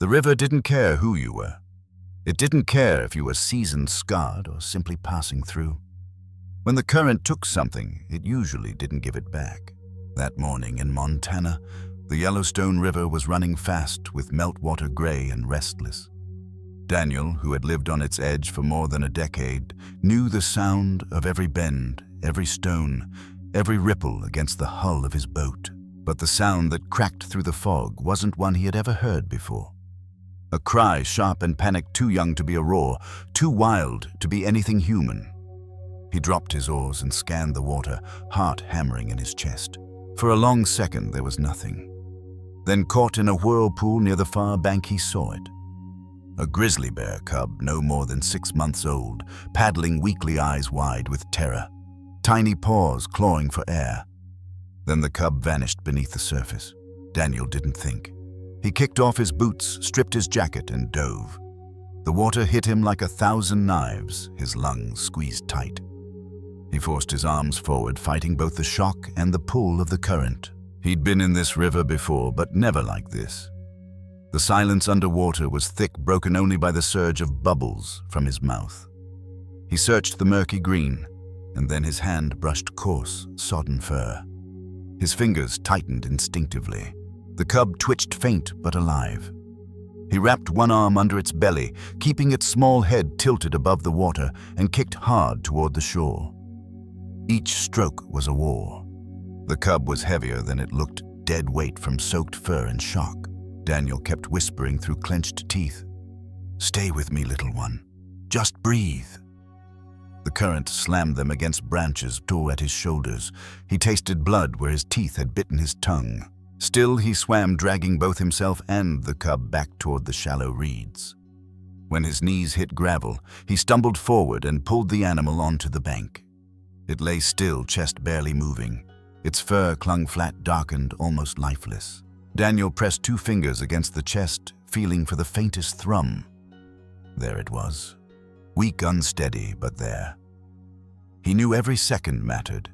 The river didn't care who you were. It didn't care if you were seasoned, scarred, or simply passing through. When the current took something, it usually didn't give it back. That morning in Montana, the Yellowstone River was running fast with meltwater gray and restless. Daniel, who had lived on its edge for more than a decade, knew the sound of every bend, every stone, every ripple against the hull of his boat. But the sound that cracked through the fog wasn't one he had ever heard before. A cry sharp and panicked, too young to be a roar, too wild to be anything human. He dropped his oars and scanned the water, heart hammering in his chest. For a long second there was nothing. Then, caught in a whirlpool near the far bank, he saw it. A grizzly bear cub no more than 6 months old, paddling weakly, eyes wide with terror, tiny paws clawing for air. Then the cub vanished beneath the surface. Daniel didn't think. He kicked off his boots, stripped his jacket, and dove. The water hit him like 1,000 knives, his lungs squeezed tight. He forced his arms forward, fighting both the shock and the pull of the current. He'd been in this river before, but never like this. The silence underwater was thick, broken only by the surge of bubbles from his mouth. He searched the murky green, and then his hand brushed coarse, sodden fur. His fingers tightened instinctively. The cub twitched, faint but alive. He wrapped one arm under its belly, keeping its small head tilted above the water, and kicked hard toward the shore. Each stroke was a war. The cub was heavier than it looked, dead weight from soaked fur and shock. Daniel kept whispering through clenched teeth, "Stay with me, little one. Just breathe." The current slammed them against branches, tore at his shoulders. He tasted blood where his teeth had bitten his tongue. Still he swam, dragging both himself and the cub back toward the shallow reeds. When his knees hit gravel, he stumbled forward and pulled the animal onto the bank. It lay still, chest barely moving. Its fur clung flat, darkened, almost lifeless. Daniel pressed 2 fingers against the chest, feeling for the faintest thrum. There it was. Weak, unsteady, but there. He knew every second mattered.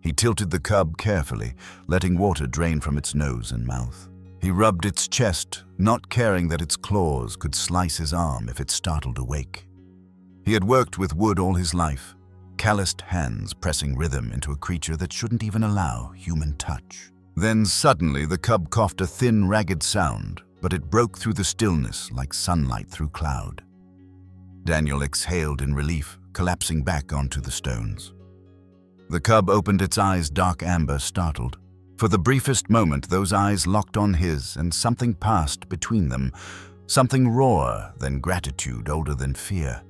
He tilted the cub carefully, letting water drain from its nose and mouth. He rubbed its chest, not caring that its claws could slice his arm if it startled awake. He had worked with wood all his life, calloused hands pressing rhythm into a creature that shouldn't even allow human touch. Then suddenly the cub coughed a thin, ragged sound, but it broke through the stillness like sunlight through cloud. Daniel exhaled in relief, collapsing back onto the stones. The cub opened its eyes, dark amber, startled. For the briefest moment, those eyes locked on his, and something passed between them, something rawer than gratitude, older than fear.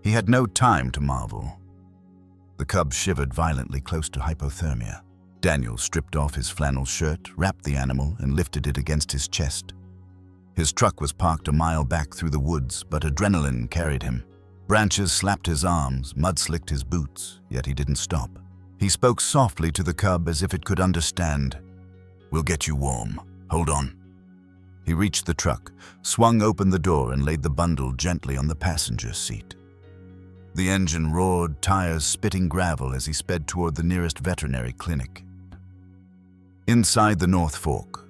He had no time to marvel. The cub shivered violently, close to hypothermia. Daniel stripped off his flannel shirt, wrapped the animal, and lifted it against his chest. His truck was parked a mile back through the woods, but adrenaline carried him. Branches slapped his arms, mud slicked his boots, yet he didn't stop. He spoke softly to the cub as if it could understand. "We'll get you warm. Hold on." He reached the truck, swung open the door, and laid the bundle gently on the passenger seat. The engine roared, tires spitting gravel as he sped toward the nearest veterinary clinic. Inside the North Fork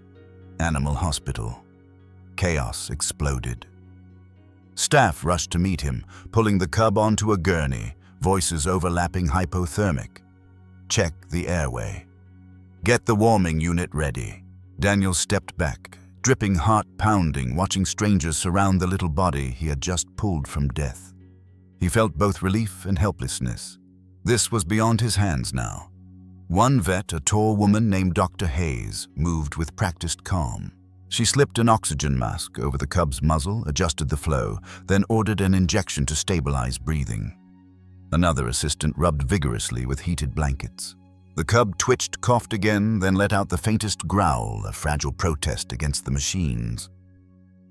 Animal Hospital, chaos exploded. Staff rushed to meet him, pulling the cub onto a gurney, voices overlapping, hypothermic. "Check the airway. Get the warming unit ready." Daniel stepped back, dripping, heart pounding, watching strangers surround the little body he had just pulled from death. He felt both relief and helplessness. This was beyond his hands now. One vet, a tall woman named Dr. Hayes, moved with practiced calm. She slipped an oxygen mask over the cub's muzzle, adjusted the flow, then ordered an injection to stabilize breathing. Another assistant rubbed vigorously with heated blankets. The cub twitched, coughed again, then let out the faintest growl, a fragile protest against the machines.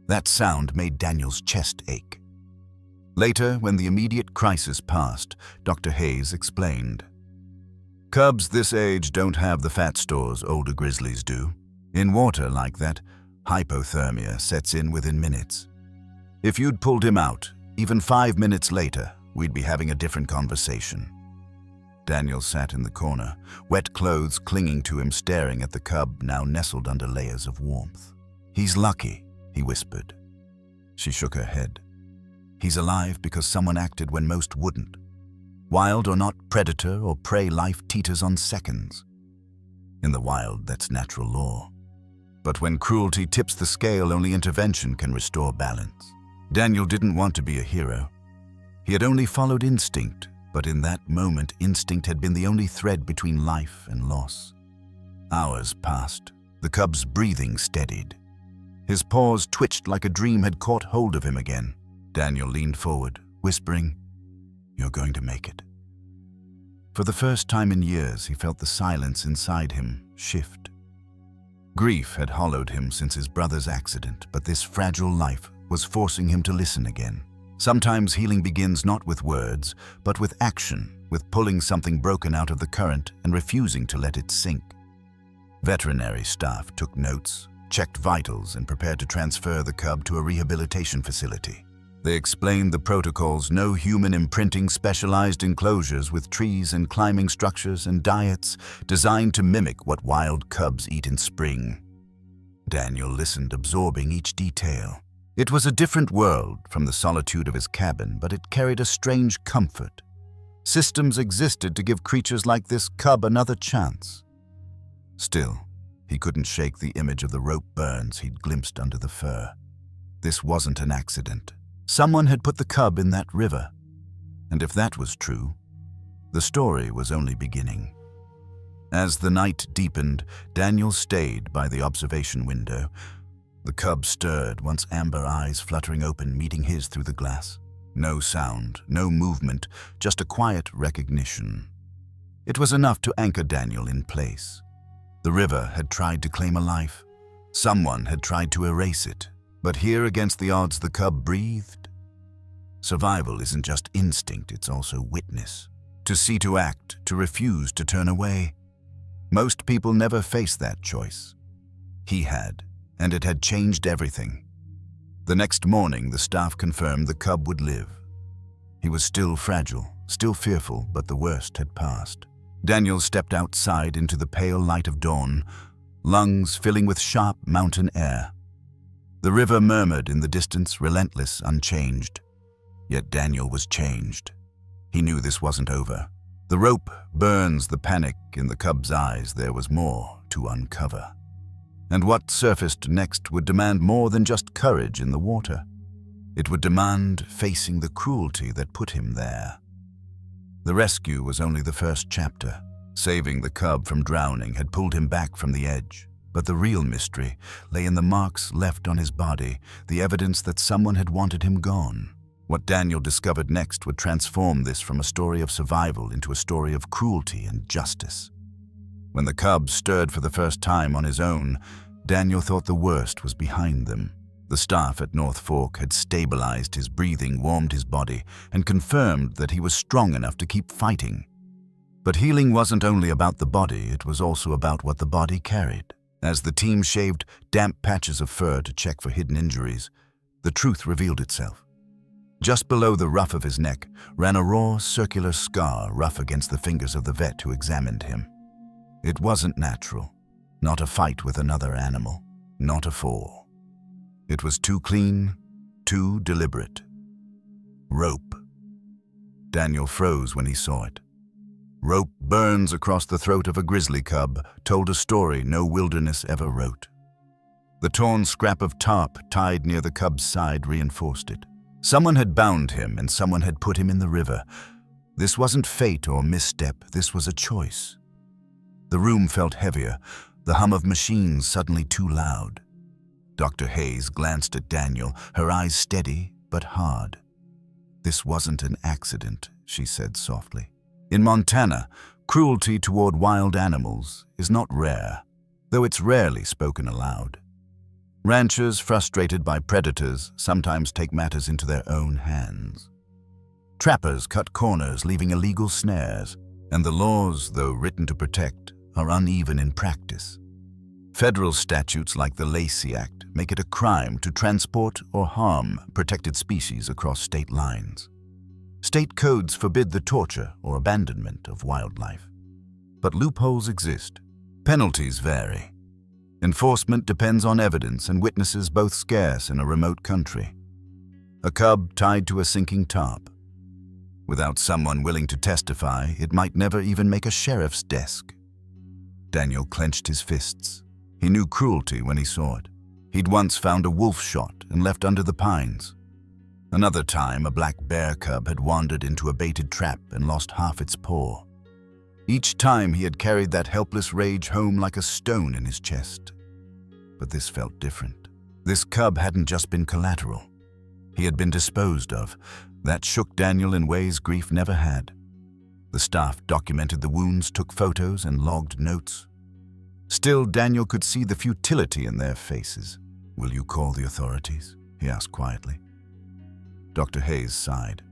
That sound made Daniel's chest ache. Later, when the immediate crisis passed, Dr. Hayes explained. "Cubs this age don't have the fat stores older grizzlies do. In water like that, hypothermia sets in within minutes. If you'd pulled him out, even 5 minutes later, we'd be having a different conversation." Daniel sat in the corner, wet clothes clinging to him, staring at the cub now nestled under layers of warmth. "He's lucky," he whispered. She shook her head. He's alive because someone acted when most wouldn't. Wild or not, predator or prey life teeters on seconds. In the wild, that's natural law. But when cruelty tips the scale, only intervention can restore balance. Daniel didn't want to be a hero. He had only followed instinct, but in that moment, instinct had been the only thread between life and loss. Hours passed. The cub's breathing steadied. His paws twitched like a dream had caught hold of him again. Daniel leaned forward, whispering, "You're going to make it." For the first time in years, he felt the silence inside him shift. Grief had hollowed him since his brother's accident, but this fragile life was forcing him to listen again. Sometimes healing begins not with words, but with action, with pulling something broken out of the current and refusing to let it sink. Veterinary staff took notes, checked vitals, and prepared to transfer the cub to a rehabilitation facility. They explained the protocols: no human imprinting, specialized enclosures with trees and climbing structures, and diets designed to mimic what wild cubs eat in spring. Daniel listened, absorbing each detail. It was a different world from the solitude of his cabin, but it carried a strange comfort. Systems existed to give creatures like this cub another chance. Still, he couldn't shake the image of the rope burns he'd glimpsed under the fur. This wasn't an accident. Someone had put the cub in that river. And if that was true, the story was only beginning. As the night deepened, Daniel stayed by the observation window. The cub stirred, once amber eyes fluttering open, meeting his through the glass. No sound, no movement, just a quiet recognition. It was enough to anchor Daniel in place. The river had tried to claim a life. Someone had tried to erase it. But here, against the odds, the cub breathed. Survival isn't just instinct, it's also witness. To see to act, to refuse to turn away. Most people never face that choice. He had, and it had changed everything. The next morning, the staff confirmed the cub would live. He was still fragile, still fearful, but the worst had passed. Daniel stepped outside into the pale light of dawn, lungs filling with sharp mountain air. The river murmured in the distance, relentless, unchanged. Yet Daniel was changed. He knew this wasn't over. The rope burns the panic in the cub's eyes. There was more to uncover. And what surfaced next would demand more than just courage in the water. It would demand facing the cruelty that put him there. The rescue was only the first chapter. Saving the cub from drowning had pulled him back from the edge. But the real mystery lay in the marks left on his body, the evidence that someone had wanted him gone. What Daniel discovered next would transform this from a story of survival into a story of cruelty and justice. When the cub stirred for the first time on his own, Daniel thought the worst was behind them. The staff at North Fork had stabilized his breathing, warmed his body, and confirmed that he was strong enough to keep fighting. But healing wasn't only about the body, it was also about what the body carried. As the team shaved damp patches of fur to check for hidden injuries, the truth revealed itself. Just below the ruff of his neck ran a raw, circular scar, rough against the fingers of the vet who examined him. It wasn't natural, not a fight with another animal, not a fall. It was too clean, too deliberate. Rope. Daniel froze when he saw it. Rope burns across the throat of a grizzly cub told a story no wilderness ever wrote. The torn scrap of tarp tied near the cub's side reinforced it. Someone had bound him and someone had put him in the river. This wasn't fate or misstep, this was a choice. The room felt heavier, the hum of machines suddenly too loud. Dr. Hayes glanced at Daniel, her eyes steady but hard. "This wasn't an accident," she said softly. In Montana, cruelty toward wild animals is not rare, though it's rarely spoken aloud. Ranchers, frustrated by predators, sometimes take matters into their own hands. Trappers cut corners, leaving illegal snares, and the laws, though written to protect, are uneven in practice. Federal statutes like the Lacey Act make it a crime to transport or harm protected species across state lines. State codes forbid the torture or abandonment of wildlife. But loopholes exist. Penalties vary. Enforcement depends on evidence and witnesses, both scarce in a remote country. a cub tied to a sinking tarp. Without someone willing to testify, it might never even make a sheriff's desk. Daniel clenched his fists. He knew cruelty when he saw it. He'd once found a wolf shot and left under the pines. Another time, a black bear cub had wandered into a baited trap and lost half its paw. Each time he had carried that helpless rage home like a stone in his chest. But this felt different. This cub hadn't just been collateral. He had been disposed of. That shook Daniel in ways grief never had. The staff documented the wounds, took photos, and logged notes. Still, Daniel could see the futility in their faces. "Will you call the authorities?" he asked quietly. Dr. Hayes sighed.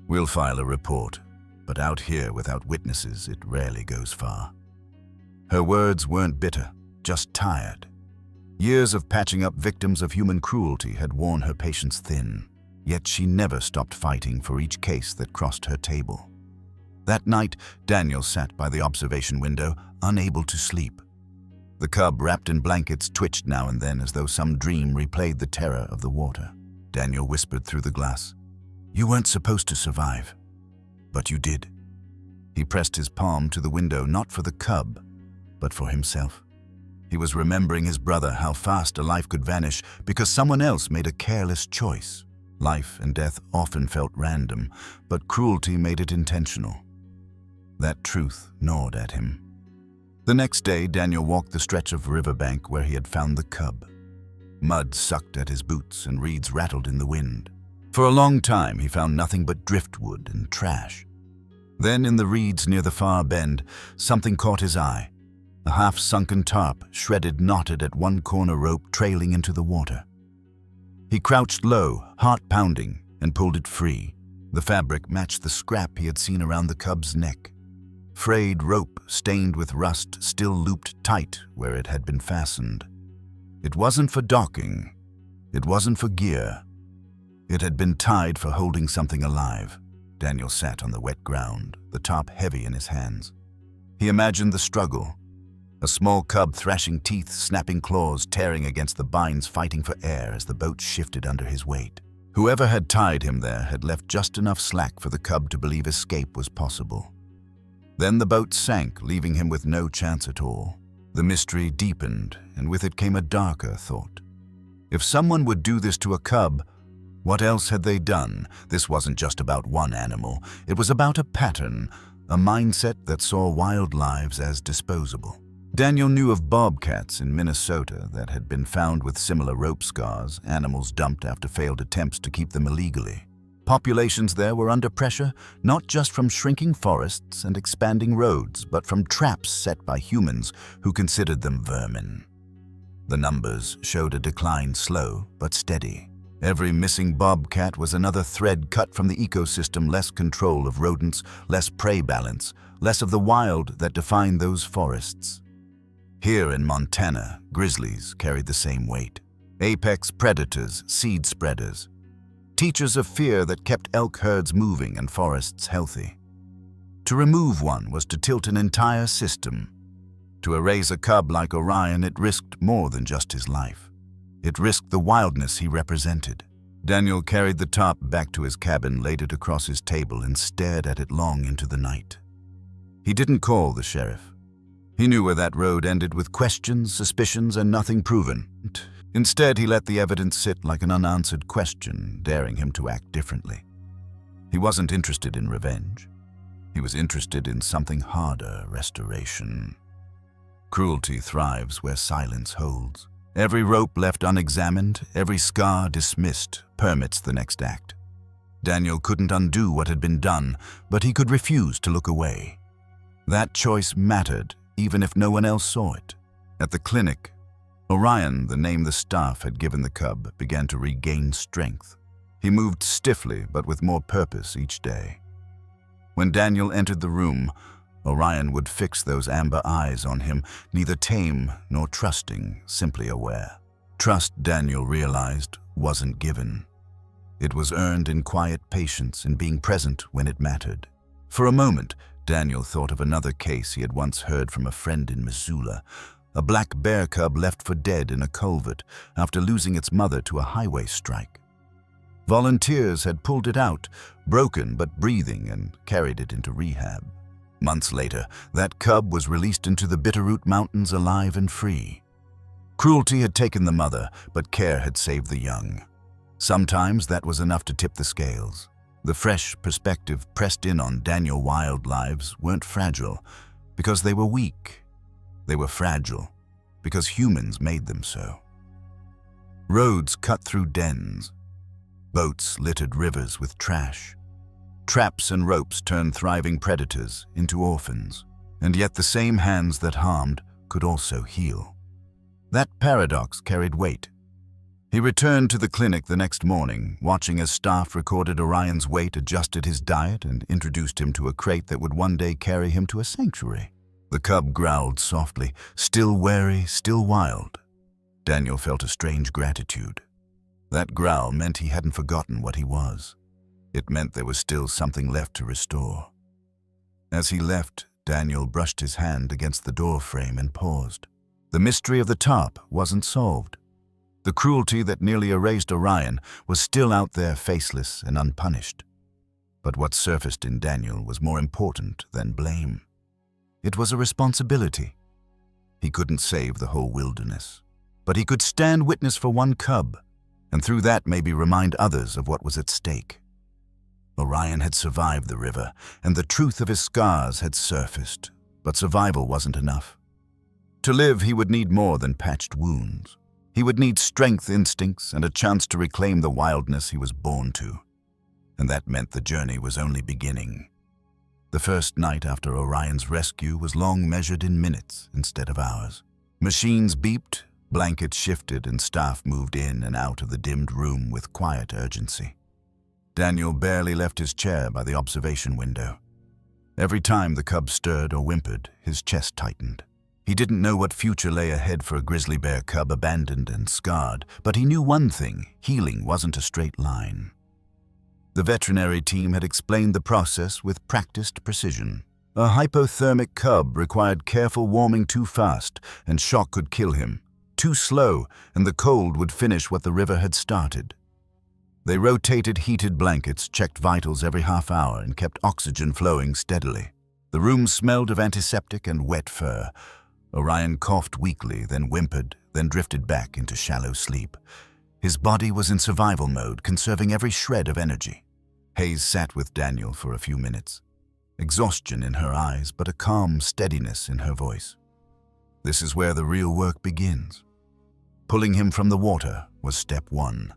"We'll file a report, but out here without witnesses, it rarely goes far." Her words weren't bitter, just tired. Years of patching up victims of human cruelty had worn her patience thin, yet she never stopped fighting for each case that crossed her table. That night, Daniel sat by the observation window, unable to sleep. The cub, wrapped in blankets, twitched now and then as though some dream replayed the terror of the water. Daniel whispered through the glass, "You weren't supposed to survive, but you did." He pressed his palm to the window, not for the cub, but for himself. He was remembering his brother, how fast a life could vanish because someone else made a careless choice. Life and death often felt random, but cruelty made it intentional. That truth gnawed at him. The next day, Daniel walked the stretch of riverbank where he had found the cub. Mud sucked at his boots and reeds rattled in the wind. For a long time, he found nothing but driftwood and trash. Then, in the reeds near the far bend, something caught his eye. A half-sunken tarp, shredded, knotted at one corner rope trailing into the water. He crouched low, heart pounding, and pulled it free. The fabric matched the scrap he had seen around the cub's neck. Frayed rope, stained with rust, still looped tight where it had been fastened. It wasn't for docking. It wasn't for gear. It had been tied for holding something alive. Daniel sat on the wet ground, the tarp heavy in his hands. He imagined the struggle. A small cub thrashing teeth, snapping claws, tearing against the binds, fighting for air as the boat shifted under his weight. Whoever had tied him there had left just enough slack for the cub to believe escape was possible. Then the boat sank, leaving him with no chance at all. The mystery deepened, and with it came a darker thought. If someone would do this to a cub, what else had they done? This wasn't just about one animal. It was about a pattern, a mindset that saw wild lives as disposable. Daniel knew of bobcats in Minnesota that had been found with similar rope scars, animals dumped after failed attempts to keep them illegally. Populations there were under pressure, not just from shrinking forests and expanding roads, but from traps set by humans who considered them vermin. The numbers showed a decline, slow but steady. Every missing bobcat was another thread cut from the ecosystem, less control of rodents, less prey balance, less of the wild that defined those forests. Here in Montana, grizzlies carried the same weight. Apex predators, seed spreaders. Teachers of fear that kept elk herds moving and forests healthy. To remove one was to tilt an entire system. To erase a cub like Orion, it risked more than just his life. It risked the wildness he represented. Daniel carried the tarp back to his cabin, laid it across his table, and stared at it long into the night. He didn't call the sheriff. He knew where that road ended, with questions, suspicions, and nothing proven. Instead, he let the evidence sit like an unanswered question, daring him to act differently. He wasn't interested in revenge. He was interested in something harder, restoration. Cruelty thrives where silence holds. Every rope left unexamined, every scar dismissed, permits the next act. Daniel couldn't undo what had been done, but he could refuse to look away. That choice mattered, even if no one else saw it. At the clinic, Orion, the name the staff had given the cub, began to regain strength. He moved stiffly, but with more purpose each day. When Daniel entered the room, Orion would fix those amber eyes on him, neither tame nor trusting, simply aware. Trust, Daniel realized, wasn't given. It was earned in quiet patience, in being present when it mattered. For a moment, Daniel thought of another case he had once heard from a friend in Missoula. A black bear cub left for dead in a culvert after losing its mother to a highway strike. Volunteers had pulled it out, broken but breathing, and carried it into rehab. Months later, that cub was released into the Bitterroot Mountains alive and free. Cruelty had taken the mother, but care had saved the young. Sometimes that was enough to tip the scales. The fresh perspective pressed in on Daniel wild lives weren't fragile because they were weak. They were fragile because humans made them so. Roads cut through dens. Boats littered rivers with trash. Traps and ropes turned thriving predators into orphans. And yet the same hands that harmed could also heal. That paradox carried weight. He returned to the clinic the next morning, watching as staff recorded Orion's weight, adjusted his diet, and introduced him to a crate that would one day carry him to a sanctuary. The cub growled softly, still wary, still wild. Daniel felt a strange gratitude. That growl meant he hadn't forgotten what he was. It meant there was still something left to restore. As he left, Daniel brushed his hand against the door frame and paused. The mystery of the tarp wasn't solved. The cruelty that nearly erased Orion was still out there, faceless and unpunished. But what surfaced in Daniel was more important than blame. It was a responsibility. He couldn't save the whole wilderness, but he could stand witness for one cub, and through that maybe remind others of what was at stake. Orion had survived the river, and the truth of his scars had surfaced, but survival wasn't enough. To live, he would need more than patched wounds. He would need strength, instincts, and a chance to reclaim the wildness he was born to. And that meant the journey was only beginning. The first night after Orion's rescue was long measured in minutes instead of hours. Machines beeped, blankets shifted, and staff moved in and out of the dimmed room with quiet urgency. Daniel barely left his chair by the observation window. Every time the cub stirred or whimpered, his chest tightened. He didn't know what future lay ahead for a grizzly bear cub abandoned and scarred, but he knew one thing: healing wasn't a straight line. The veterinary team had explained the process with practiced precision. A hypothermic cub required careful warming too fast, and shock could kill him. Too slow, and the cold would finish what the river had started. They rotated heated blankets, checked vitals every half hour, and kept oxygen flowing steadily. The room smelled of antiseptic and wet fur. Orion coughed weakly, then whimpered, then drifted back into shallow sleep. His body was in survival mode, conserving every shred of energy. Hayes sat with Daniel for a few minutes. Exhaustion in her eyes, but a calm steadiness in her voice. This is where the real work begins. Pulling him from the water was step one.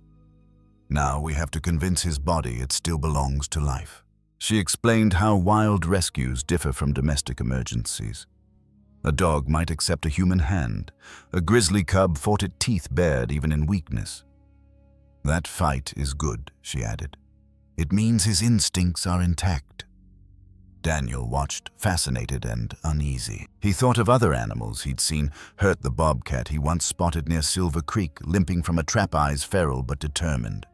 Now we have to convince his body it still belongs to life. She explained how wild rescues differ from domestic emergencies. A dog might accept a human hand. A grizzly cub fought it teeth bared even in weakness. That fight is good, she added. It means his instincts are intact. Daniel watched, fascinated and uneasy. He thought of other animals he'd seen hurt the bobcat he once spotted near Silver Creek, limping from a trap-eyes feral but determined.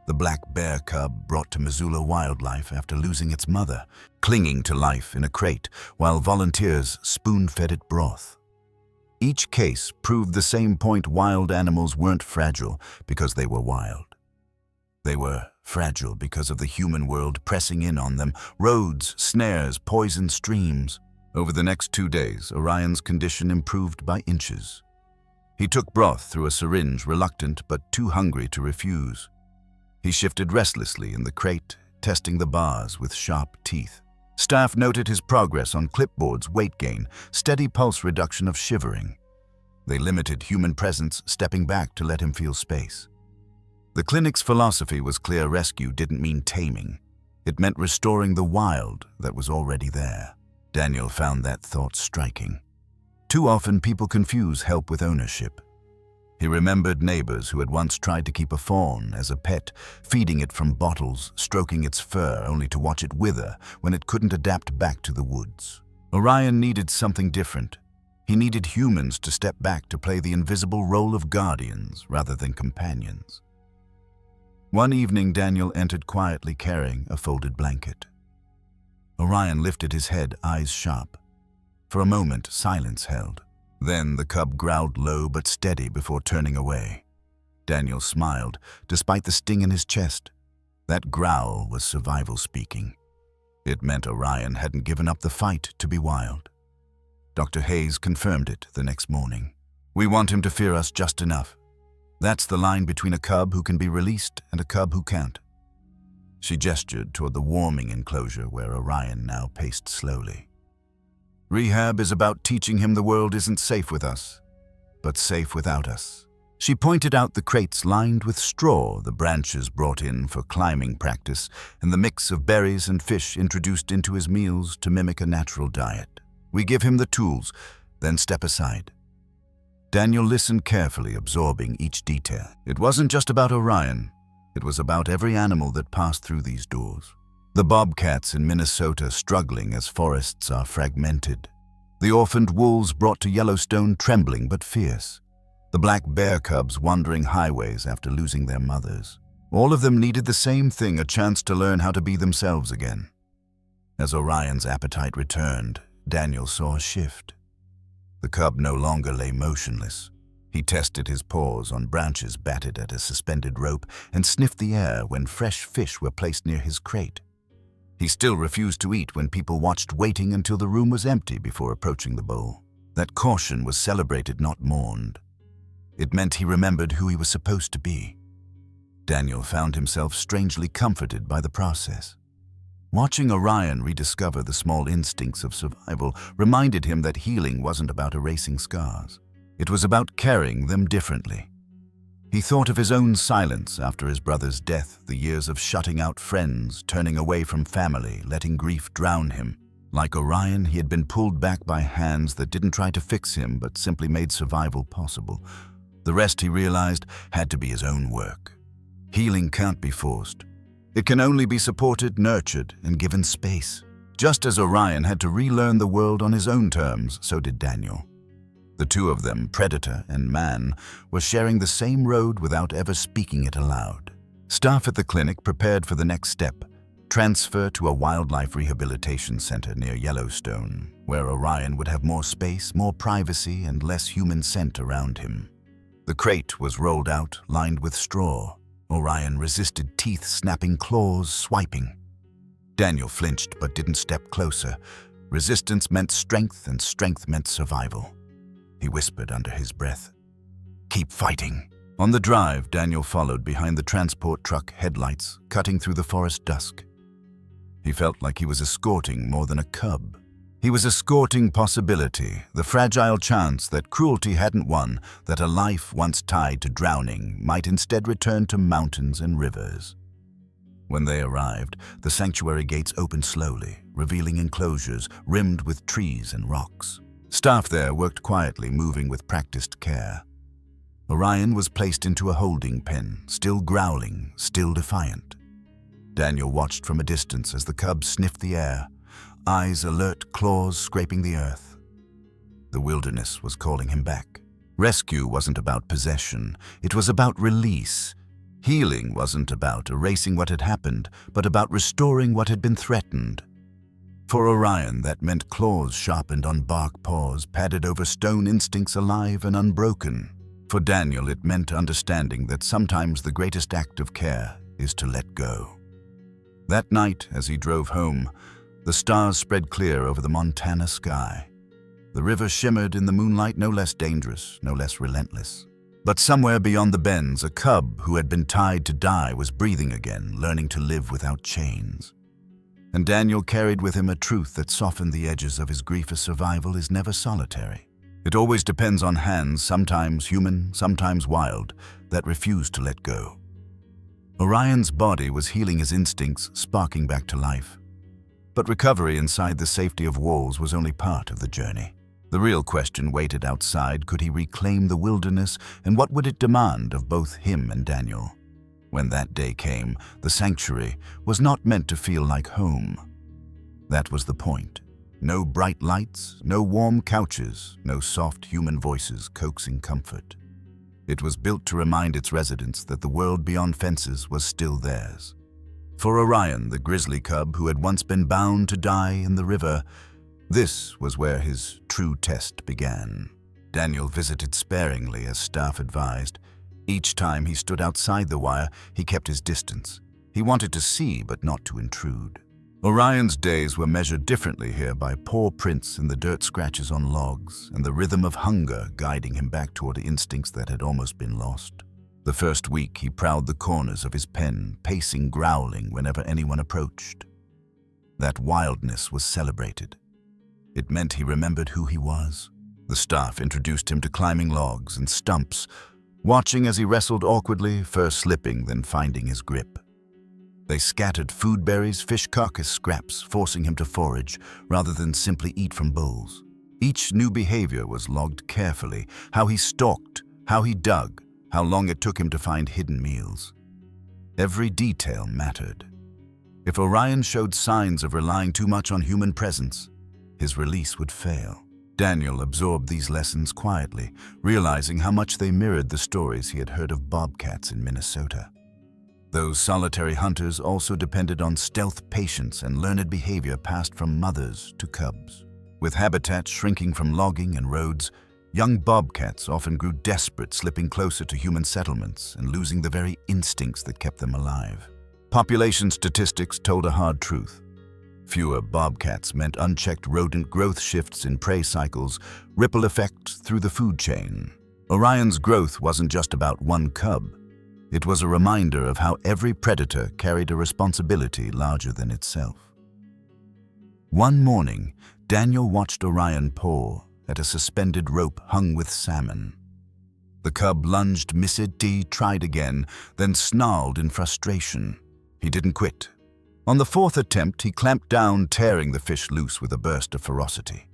The black bear cub brought to Missoula Wildlife after losing its mother, clinging to life in a crate while volunteers spoon-fed it broth. Each case proved the same point: wild animals weren't fragile because they were wild. They were fragile because of the human world pressing in on them: roads, snares, poisoned streams. Over the next 2 days, Orion's condition improved by inches. He took broth through a syringe, reluctant but too hungry to refuse. He shifted restlessly in the crate, testing the bars with sharp teeth. Staff noted his progress on clipboards: weight gain, steady pulse reduction of shivering. They limited human presence, stepping back to let him feel space. The clinic's philosophy was clear: rescue didn't mean taming. It meant restoring the wild that was already there. Daniel found that thought striking. Too often people confuse help with ownership. He remembered neighbors who had once tried to keep a fawn as a pet, feeding it from bottles, stroking its fur only to watch it wither when it couldn't adapt back to the woods. Orion needed something different. He needed humans to step back to play the invisible role of guardians rather than companions. One evening, Daniel entered quietly, carrying a folded blanket. Orion lifted his head, eyes sharp. For a moment, silence held. Then the cub growled low but steady before turning away. Daniel smiled, despite the sting in his chest. That growl was survival speaking. It meant Orion hadn't given up the fight to be wild. Dr. Hayes confirmed it the next morning. "We want him to fear us just enough. That's the line between a cub who can be released and a cub who can't." She gestured toward the warming enclosure where Orion now paced slowly. "Rehab is about teaching him the world isn't safe with us, but safe without us." She pointed out the crates lined with straw the branches brought in for climbing practice and the mix of berries and fish introduced into his meals to mimic a natural diet. "We give him the tools, then step aside." Daniel listened carefully, absorbing each detail. It wasn't just about Orion. It was about every animal that passed through these doors. The bobcats in Minnesota struggling as forests are fragmented. The orphaned wolves brought to Yellowstone trembling but fierce. The black bear cubs wandering highways after losing their mothers. All of them needed the same thing, a chance to learn how to be themselves again. As Orion's appetite returned, Daniel saw a shift. The cub no longer lay motionless. He tested his paws on branches batted at a suspended rope and sniffed the air when fresh fish were placed near his crate. He still refused to eat when people watched, waiting until the room was empty before approaching the bowl. That caution was celebrated, not mourned. It meant he remembered who he was supposed to be. Daniel found himself strangely comforted by the process. Watching Orion rediscover the small instincts of survival reminded him that healing wasn't about erasing scars. It was about carrying them differently. He thought of his own silence after his brother's death, the years of shutting out friends, turning away from family, letting grief drown him. Like Orion, he had been pulled back by hands that didn't try to fix him but simply made survival possible. The rest, he realized, had to be his own work. Healing can't be forced. It can only be supported, nurtured, and given space. Just as Orion had to relearn the world on his own terms, so did Daniel. The two of them, predator and man, were sharing the same road without ever speaking it aloud. Staff at the clinic prepared for the next step, transfer to a wildlife rehabilitation center near Yellowstone, where Orion would have more space, more privacy, and less human scent around him. The crate was rolled out, lined with straw. Orion resisted, teeth snapping, claws swiping. Daniel flinched but didn't step closer. Resistance meant strength, and strength meant survival. He whispered under his breath, "Keep fighting." On the drive, Daniel followed behind the transport truck headlights, cutting through the forest dusk. He felt like he was escorting more than a cub. He was escorting possibility, the fragile chance that cruelty hadn't won, that a life once tied to drowning might instead return to mountains and rivers. When they arrived, the sanctuary gates opened slowly, revealing enclosures rimmed with trees and rocks. Staff there worked quietly, moving with practiced care. Orion was placed into a holding pen, still growling, still defiant. Daniel watched from a distance as the cub sniffed the air, eyes alert, claws scraping the earth. The wilderness was calling him back. Rescue wasn't about possession, it was about release. Healing wasn't about erasing what had happened, but about restoring what had been threatened. For Orion, that meant claws sharpened on bark paws, padded over stone, instincts alive and unbroken. For Daniel, it meant understanding that sometimes the greatest act of care is to let go. That night, as he drove home, the stars spread clear over the Montana sky. The river shimmered in the moonlight, no less dangerous, no less relentless. But somewhere beyond the bends, a cub who had been tied to die was breathing again, learning to live without chains. And Daniel carried with him a truth that softened the edges of his grief: as survival is never solitary. It always depends on hands, sometimes human, sometimes wild, that refuse to let go. Orion's body was healing his instincts, sparking back to life. But recovery inside the safety of walls was only part of the journey. The real question waited outside: could he reclaim the wilderness, and what would it demand of both him and Daniel? When that day came, the sanctuary was not meant to feel like home. That was the point. No bright lights, no warm couches, no soft human voices coaxing comfort. It was built to remind its residents that the world beyond fences was still theirs. For Orion, the grizzly cub who had once been bound to die in the river, this was where his true test began. Daniel visited sparingly, as staff advised. Each time he stood outside the wire, he kept his distance. He wanted to see, but not to intrude. Orion's days were measured differently here by paw prints in the dirt scratches on logs and the rhythm of hunger guiding him back toward instincts that had almost been lost. The first week, he prowled the corners of his pen, pacing, growling whenever anyone approached. That wildness was celebrated. It meant he remembered who he was. The staff introduced him to climbing logs and stumps, watching as he wrestled awkwardly, first slipping, then finding his grip. They scattered food berries, fish carcass scraps, forcing him to forage rather than simply eat from bowls. Each new behavior was logged carefully: how he stalked, how he dug, how long it took him to find hidden meals. Every detail mattered. If Orion showed signs of relying too much on human presence, his release would fail. Daniel absorbed these lessons quietly, realizing how much they mirrored the stories he had heard of bobcats in Minnesota. Those solitary hunters also depended on stealth, patience, and learned behavior passed from mothers to cubs. With habitat shrinking from logging and roads, young bobcats often grew desperate, slipping closer to human settlements and losing the very instincts that kept them alive. Population statistics told a hard truth. Fewer bobcats meant unchecked rodent growth shifts in prey cycles, ripple effects through the food chain. Orion's growth wasn't just about one cub. It was a reminder of how every predator carried a responsibility larger than itself. One morning, Daniel watched Orion paw at a suspended rope hung with salmon. The cub lunged, missed, tried again, then snarled in frustration. He didn't quit. On the fourth attempt, he clamped down, tearing the fish loose with a burst of ferocity.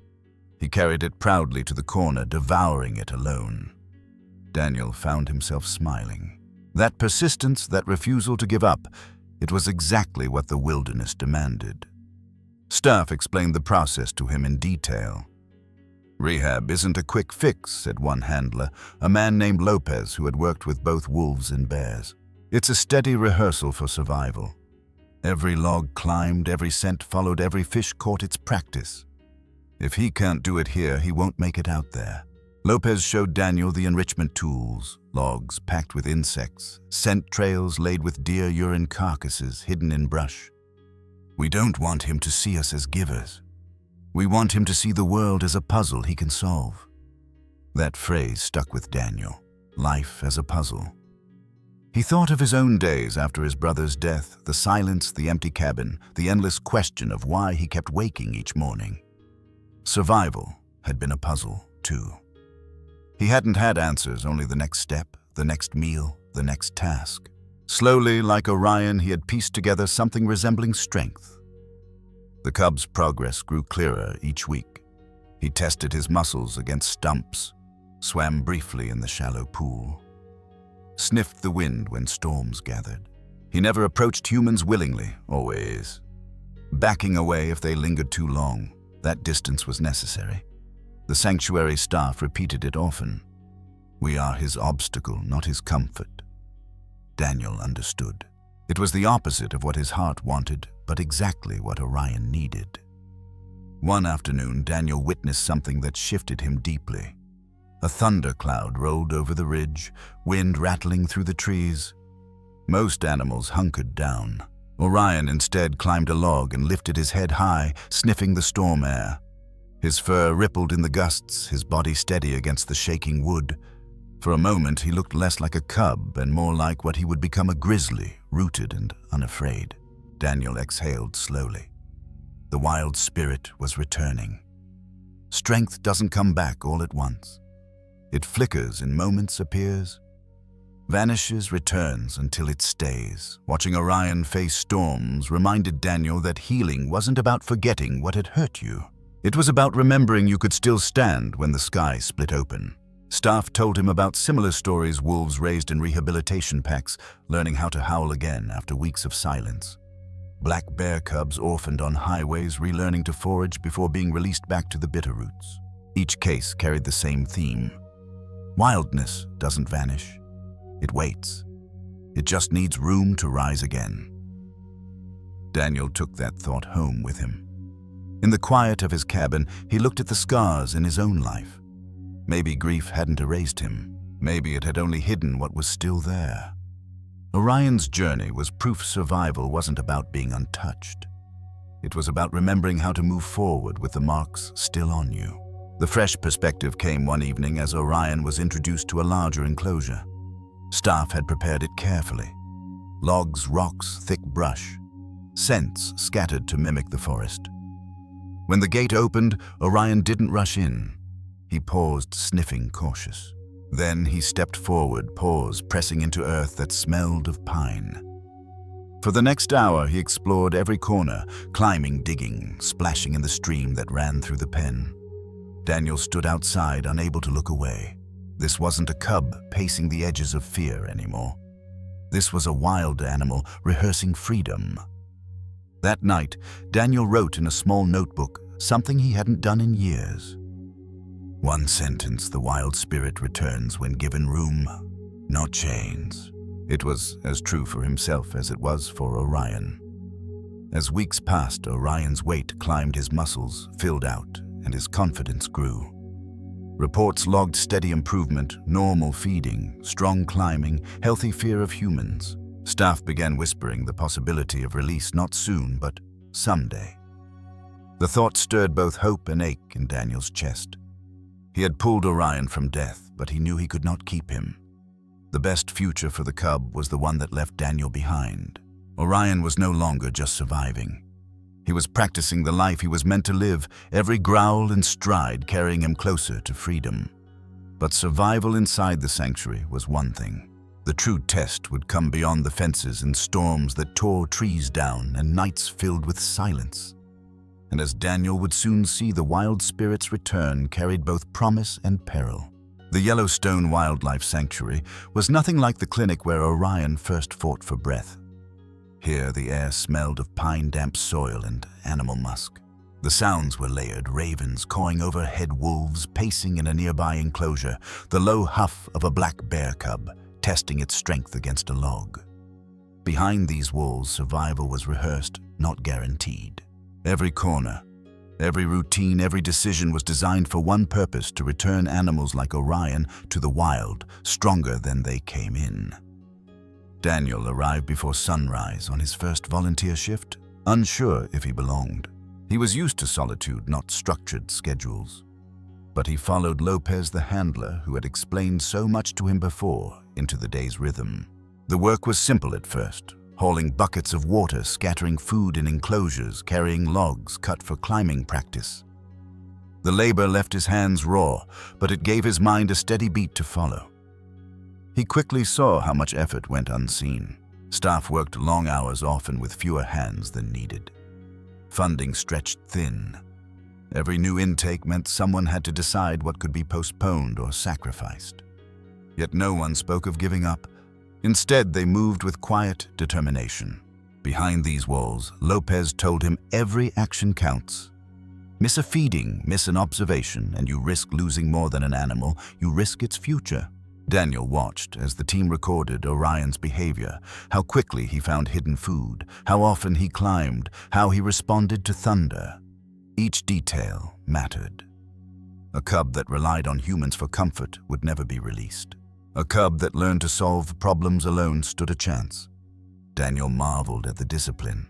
He carried it proudly to the corner, devouring it alone. Daniel found himself smiling. That persistence, that refusal to give up, it was exactly what the wilderness demanded. Staff explained the process to him in detail. "Rehab isn't a quick fix," said one handler, a man named Lopez who had worked with both wolves and bears. "It's a steady rehearsal for survival. Every log climbed, every scent followed, every fish caught. Its practice. If he can't do it here, he won't make it out there." Lopez showed Daniel the enrichment tools: logs packed with insects, scent trails laid with deer urine carcasses hidden in brush. "We don't want him to see us as givers. We want him to see the world as a puzzle he can solve." That phrase stuck with Daniel. Life as a puzzle. He thought of his own days after his brother's death, the silence, the empty cabin, the endless question of why he kept waking each morning. Survival had been a puzzle, too. He hadn't had answers, only the next step, the next meal, the next task. Slowly, like Orion, he had pieced together something resembling strength. The cub's progress grew clearer each week. He tested his muscles against stumps, swam briefly in the shallow pool, sniffed the wind when storms gathered. He never approached humans willingly, always backing away if they lingered too long. That distance was necessary. The sanctuary staff repeated it often. "We are his obstacle, not his comfort." Daniel understood. It was the opposite of what his heart wanted, but exactly what Orion needed. One afternoon, Daniel witnessed something that shifted him deeply. A thundercloud rolled over the ridge, wind rattling through the trees. Most animals hunkered down. Orion instead climbed a log and lifted his head high, sniffing the storm air. His fur rippled in the gusts, his body steady against the shaking wood. For a moment, he looked less like a cub and more like what he would become: a grizzly, rooted and unafraid. Daniel exhaled slowly. The wild spirit was returning. Strength doesn't come back all at once. It flickers in moments, appears, vanishes, returns until it stays. Watching Orion face storms reminded Daniel that healing wasn't about forgetting what had hurt you. It was about remembering you could still stand when the sky split open. Staff told him about similar stories wolves raised in rehabilitation packs, learning how to howl again after weeks of silence. Black bear cubs orphaned on highways, relearning to forage before being released back to the bitterroots. Each case carried the same theme. Wildness doesn't vanish. It waits. It just needs room to rise again. Daniel took that thought home with him. In the quiet of his cabin, he looked at the scars in his own life. Maybe grief hadn't erased him. Maybe it had only hidden what was still there. Orion's journey was proof survival wasn't about being untouched. It was about remembering how to move forward with the marks still on you. The fresh perspective came one evening as Orion was introduced to a larger enclosure. Staff had prepared it carefully. Logs, rocks, thick brush, scents scattered to mimic the forest. When the gate opened, Orion didn't rush in. He paused, sniffing, cautious. Then he stepped forward, paws pressing into earth that smelled of pine. For the next hour, he explored every corner, climbing, digging, splashing in the stream that ran through the pen. Daniel stood outside, unable to look away. This wasn't a cub pacing the edges of fear anymore. This was a wild animal rehearsing freedom. That night, Daniel wrote in a small notebook something he hadn't done in years. One sentence: the wild spirit returns when given room, not chains. It was as true for himself as it was for Orion. As weeks passed, Orion's weight climbed his muscles, filled out, and his confidence grew. Reports logged steady improvement, normal feeding, strong climbing, healthy fear of humans. Staff began whispering the possibility of release not soon, but someday. The thought stirred both hope and ache in Daniel's chest. He had pulled Orion from death, but he knew he could not keep him. The best future for the cub was the one that left Daniel behind. Orion was no longer just surviving. He was practicing the life he was meant to live, every growl and stride carrying him closer to freedom. But survival inside the sanctuary was one thing. The true test would come beyond the fences and storms that tore trees down and nights filled with silence. And as Daniel would soon see, the wild spirit's return carried both promise and peril. The Yellowstone Wildlife Sanctuary was nothing like the clinic where Orion first fought for breath. Here, the air smelled of pine-damp soil and animal musk. The sounds were layered: ravens cawing overhead, wolves pacing in a nearby enclosure, the low huff of a black bear cub testing its strength against a log. Behind these walls, survival was rehearsed, not guaranteed. Every corner, every routine, every decision was designed for one purpose: to return animals like Orion to the wild, stronger than they came in. Daniel arrived before sunrise on his first volunteer shift, unsure if he belonged. He was used to solitude, not structured schedules. But he followed Lopez, the handler, who had explained so much to him before, into the day's rhythm. The work was simple at first: hauling buckets of water, scattering food in enclosures, carrying logs cut for climbing practice. The labor left his hands raw, but it gave his mind a steady beat to follow. He quickly saw how much effort went unseen. Staff worked long hours, often with fewer hands than needed. Funding stretched thin. Every new intake meant someone had to decide what could be postponed or sacrificed. Yet no one spoke of giving up. Instead, they moved with quiet determination. Behind these walls, Lopez told him every action counts. Miss a feeding, miss an observation, and you risk losing more than an animal. You risk its future. Daniel watched as the team recorded Orion's behavior, how quickly he found hidden food, how often he climbed, how he responded to thunder. Each detail mattered. A cub that relied on humans for comfort would never be released. A cub that learned to solve problems alone stood a chance. Daniel marveled at the discipline.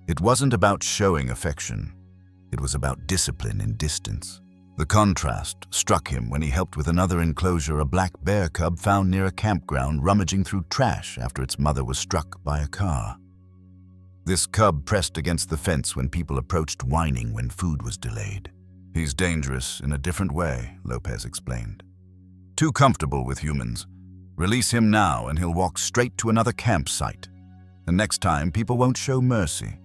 It wasn't about showing affection. It was about discipline in distance. The contrast struck him when he helped with another enclosure, a black bear cub found near a campground rummaging through trash after its mother was struck by a car. This cub pressed against the fence when people approached, whining when food was delayed. He's dangerous in a different way, Lopez explained. Too comfortable with humans. Release him now and he'll walk straight to another campsite. And next time, people won't show mercy.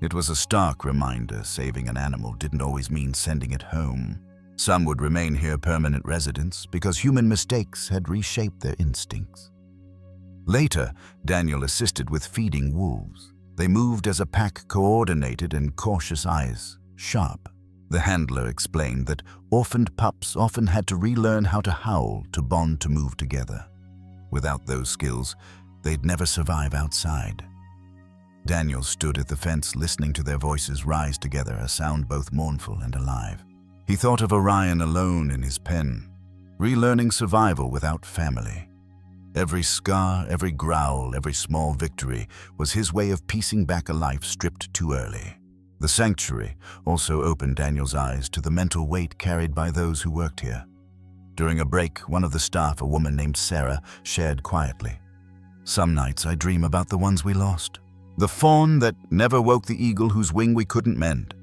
It was a stark reminder: saving an animal didn't always mean sending it home. Some would remain here permanent residents because human mistakes had reshaped their instincts. Later, Daniel assisted with feeding wolves. They moved as a pack, coordinated and cautious eyes sharp. The handler explained that orphaned pups often had to relearn how to howl, to bond, to move together. Without those skills, they'd never survive outside. Daniel stood at the fence, listening to their voices rise together, a sound both mournful and alive. He thought of Orion alone in his pen, relearning survival without family. Every scar, every growl, every small victory was his way of piecing back a life stripped too early. The sanctuary also opened Daniel's eyes to the mental weight carried by those who worked here. During a break, one of the staff, a woman named Sarah, shared quietly, "Some nights I dream about the ones we lost. The fawn that never woke the eagle whose wing we couldn't mend.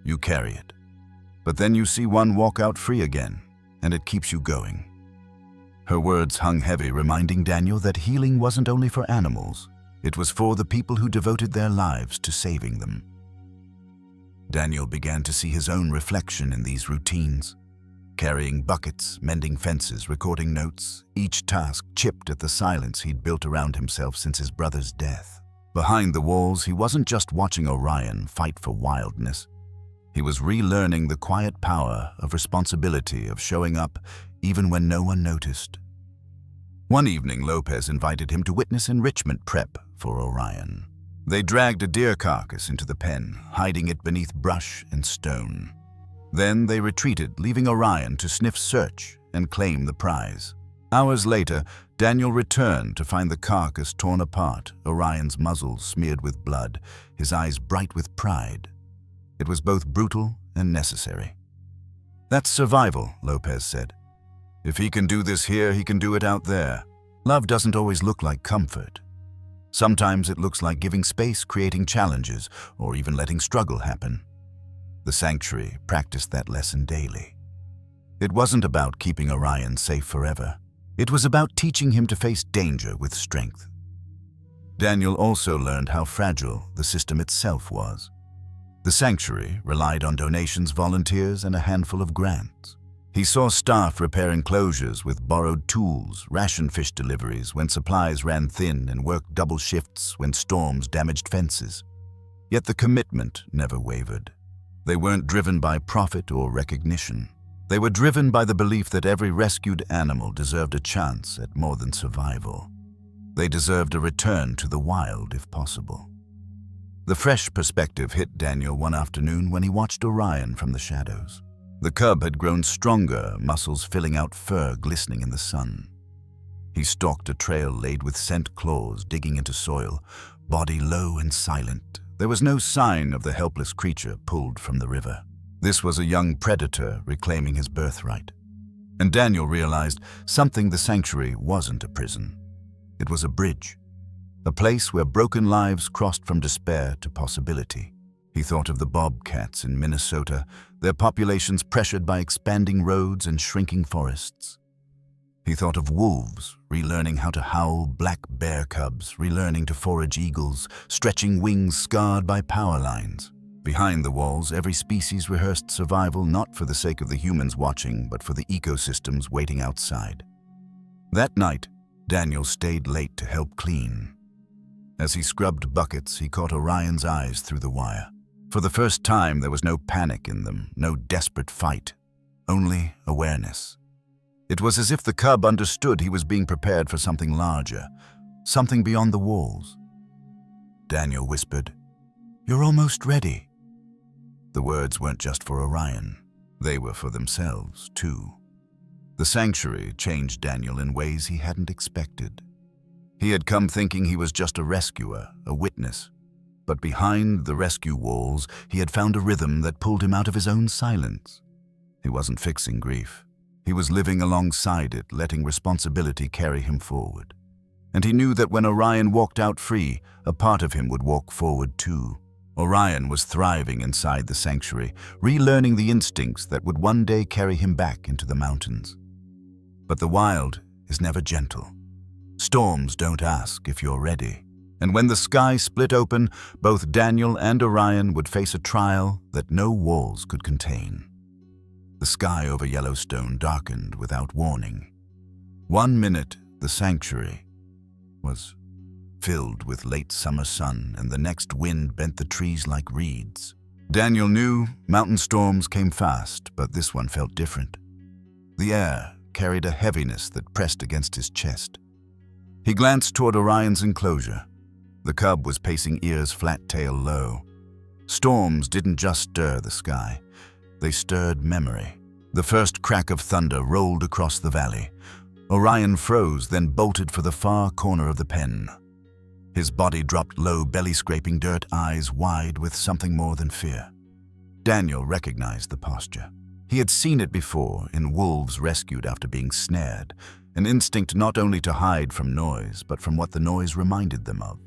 You carry it, but then you see one walk out free again, and it keeps you going." Her words hung heavy, reminding Daniel that healing wasn't only for animals. It was for the people who devoted their lives to saving them. Daniel began to see his own reflection in these routines. Carrying buckets, mending fences, recording notes, each task chipped at the silence he'd built around himself since his brother's death. Behind the walls, he wasn't just watching Orion fight for wildness. He was relearning the quiet power of responsibility, of showing up even when no one noticed. One evening, Lopez invited him to witness enrichment prep for Orion. They dragged a deer carcass into the pen, hiding it beneath brush and stone. Then they retreated, leaving Orion to sniff, search, and claim the prize. Hours later, Daniel returned to find the carcass torn apart, Orion's muzzle smeared with blood, his eyes bright with pride. It was both brutal and necessary. "That's survival," Lopez said. "If he can do this here, he can do it out there." Love doesn't always look like comfort. Sometimes it looks like giving space, creating challenges, or even letting struggle happen. The sanctuary practiced that lesson daily. It wasn't about keeping Orion safe forever. It was about teaching him to face danger with strength. Daniel also learned how fragile the system itself was. The sanctuary relied on donations, volunteers, and a handful of grants. He saw staff repair enclosures with borrowed tools, ration fish deliveries when supplies ran thin, and worked double shifts when storms damaged fences. Yet the commitment never wavered. They weren't driven by profit or recognition. They were driven by the belief that every rescued animal deserved a chance at more than survival. They deserved a return to the wild if possible. The fresh perspective hit Daniel one afternoon when he watched Orion from the shadows. The cub had grown stronger, muscles filling out fur glistening in the sun. He stalked a trail laid with scent claws digging into soil, body low and silent. There was no sign of the helpless creature pulled from the river. This was a young predator reclaiming his birthright. And Daniel realized something: the sanctuary wasn't a prison. It was a bridge, a place where broken lives crossed from despair to possibility. He thought of the bobcats in Minnesota, their populations pressured by expanding roads and shrinking forests. He thought of wolves, relearning how to howl, black bear cubs, relearning to forage eagles, stretching wings scarred by power lines. Behind the walls, every species rehearsed survival not for the sake of the humans watching, but for the ecosystems waiting outside. That night, Daniel stayed late to help clean. As he scrubbed buckets, he caught Orion's eyes through the wire. For the first time, there was no panic in them, no desperate fight, only awareness. It was as if the cub understood he was being prepared for something larger, something beyond the walls. Daniel whispered, "You're almost ready." The words weren't just for Orion. They were for themselves, too. The sanctuary changed Daniel in ways he hadn't expected. He had come thinking he was just a rescuer, a witness. But behind the rescue walls, he had found a rhythm that pulled him out of his own silence. He wasn't fixing grief. He was living alongside it, letting responsibility carry him forward. And he knew that when Orion walked out free, a part of him would walk forward too. Orion was thriving inside the sanctuary, relearning the instincts that would one day carry him back into the mountains. But the wild is never gentle. Storms don't ask if you're ready. And when the sky split open, both Daniel and Orion would face a trial that no walls could contain. The sky over Yellowstone darkened without warning. 1 minute, the sanctuary was filled with late summer sun, and the next wind bent the trees like reeds. Daniel knew mountain storms came fast, but this one felt different. The air carried a heaviness that pressed against his chest. He glanced toward Orion's enclosure. The cub was pacing, ears flat, tail low. Storms didn't just stir the sky. They stirred memory. The first crack of thunder rolled across the valley. Orion froze, then bolted for the far corner of the pen. His body dropped low, belly scraping dirt, eyes wide with something more than fear. Daniel recognized the posture. He had seen it before in wolves rescued after being snared, an instinct not only to hide from noise, but from what the noise reminded them of.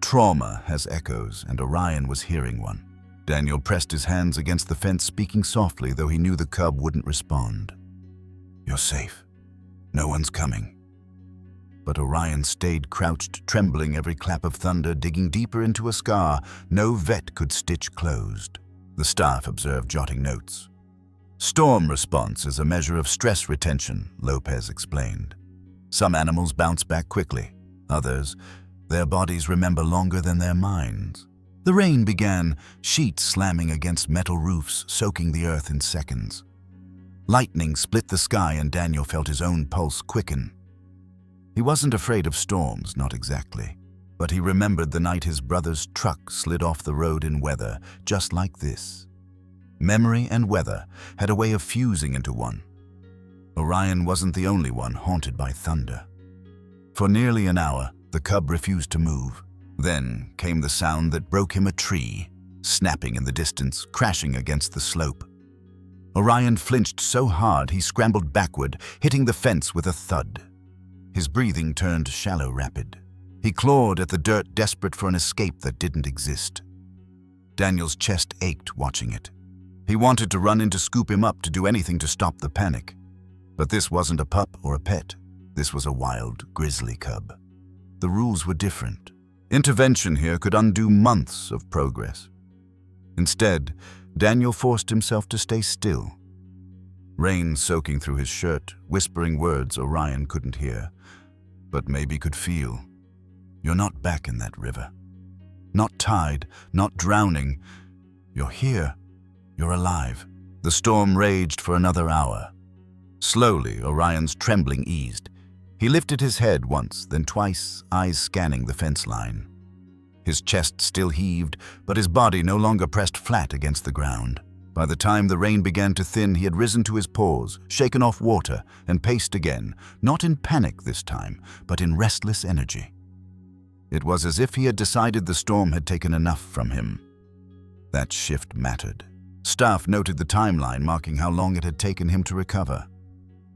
Trauma has echoes, and Orion was hearing one. Daniel pressed his hands against the fence, speaking softly, though he knew the cub wouldn't respond. "You're safe. No one's coming." But Orion stayed crouched, trembling every clap of thunder, digging deeper into a scar no vet could stitch closed. The staff observed, jotting notes. "Storm response is a measure of stress retention," Lopez explained. "Some animals bounce back quickly. Others, their bodies remember longer than their minds." The rain began, sheets slamming against metal roofs, soaking the earth in seconds. Lightning split the sky, and Daniel felt his own pulse quicken. He wasn't afraid of storms, not exactly, but he remembered the night his brother's truck slid off the road in weather just like this. Memory and weather had a way of fusing into one. Orion wasn't the only one haunted by thunder. For nearly an hour, the cub refused to move. Then came the sound that broke him: a tree, snapping in the distance, crashing against the slope. Orion flinched so hard he scrambled backward, hitting the fence with a thud. His breathing turned shallow, rapid. He clawed at the dirt, desperate for an escape that didn't exist. Daniel's chest ached watching it. He wanted to run in to scoop him up, to do anything to stop the panic. But this wasn't a pup or a pet. This was a wild, grizzly cub. The rules were different. Intervention here could undo months of progress. Instead, Daniel forced himself to stay still. Rain soaking through his shirt, whispering words Orion couldn't hear, but maybe could feel. "You're not back in that river. Not tied, not drowning. You're here. You're alive." The storm raged for another hour. Slowly, Orion's trembling eased. He lifted his head once, then twice, eyes scanning the fence line. His chest still heaved, but his body no longer pressed flat against the ground. By the time the rain began to thin, he had risen to his paws, shaken off water, and paced again, not in panic this time, but in restless energy. It was as if he had decided the storm had taken enough from him. That shift mattered. Staff noted the timeline, marking how long it had taken him to recover.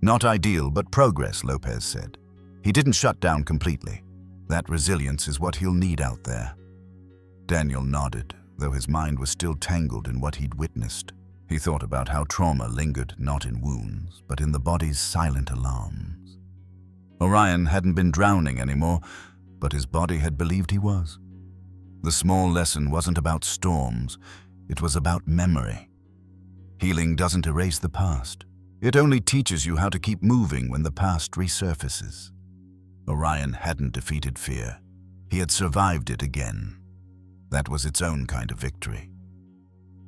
"Not ideal, but progress," Lopez said. "He didn't shut down completely. That resilience is what he'll need out there." Daniel nodded, though his mind was still tangled in what he'd witnessed. He thought about how trauma lingered not in wounds, but in the body's silent alarms. Orion hadn't been drowning anymore, but his body had believed he was. The small lesson wasn't about storms, it was about memory. Healing doesn't erase the past. It only teaches you how to keep moving when the past resurfaces. Orion hadn't defeated fear. He had survived it again. That was its own kind of victory.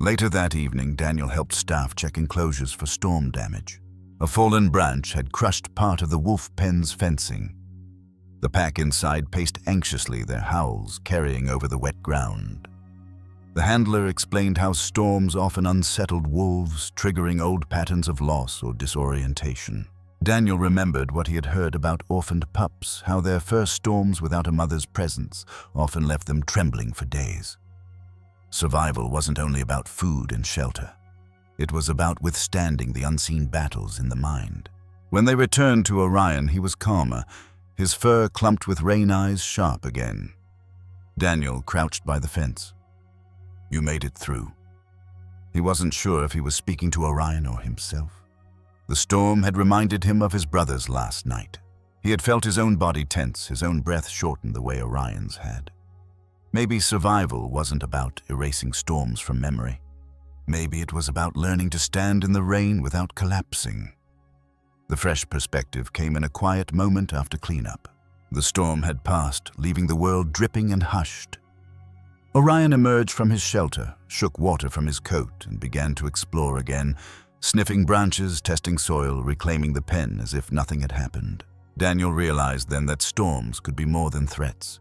Later that evening, Daniel helped staff check enclosures for storm damage. A fallen branch had crushed part of the wolf pen's fencing. The pack inside paced anxiously, their howls carrying over the wet ground. The handler explained how storms often unsettled wolves, triggering old patterns of loss or disorientation. Daniel remembered what he had heard about orphaned pups, how their first storms without a mother's presence often left them trembling for days. Survival wasn't only about food and shelter. It was about withstanding the unseen battles in the mind. When they returned to Orion, he was calmer, his fur clumped with rain eyes sharp again. Daniel crouched by the fence. "You made it through." He wasn't sure if he was speaking to Orion or himself. The storm had reminded him of his brother's last night. He had felt his own body tense, his own breath shorten the way Orion's had. Maybe survival wasn't about erasing storms from memory. Maybe it was about learning to stand in the rain without collapsing. The fresh perspective came in a quiet moment after cleanup. The storm had passed, leaving the world dripping and hushed. Orion emerged from his shelter, shook water from his coat, and began to explore again, sniffing branches, testing soil, reclaiming the pen as if nothing had happened. Daniel realized then that storms could be more than threats.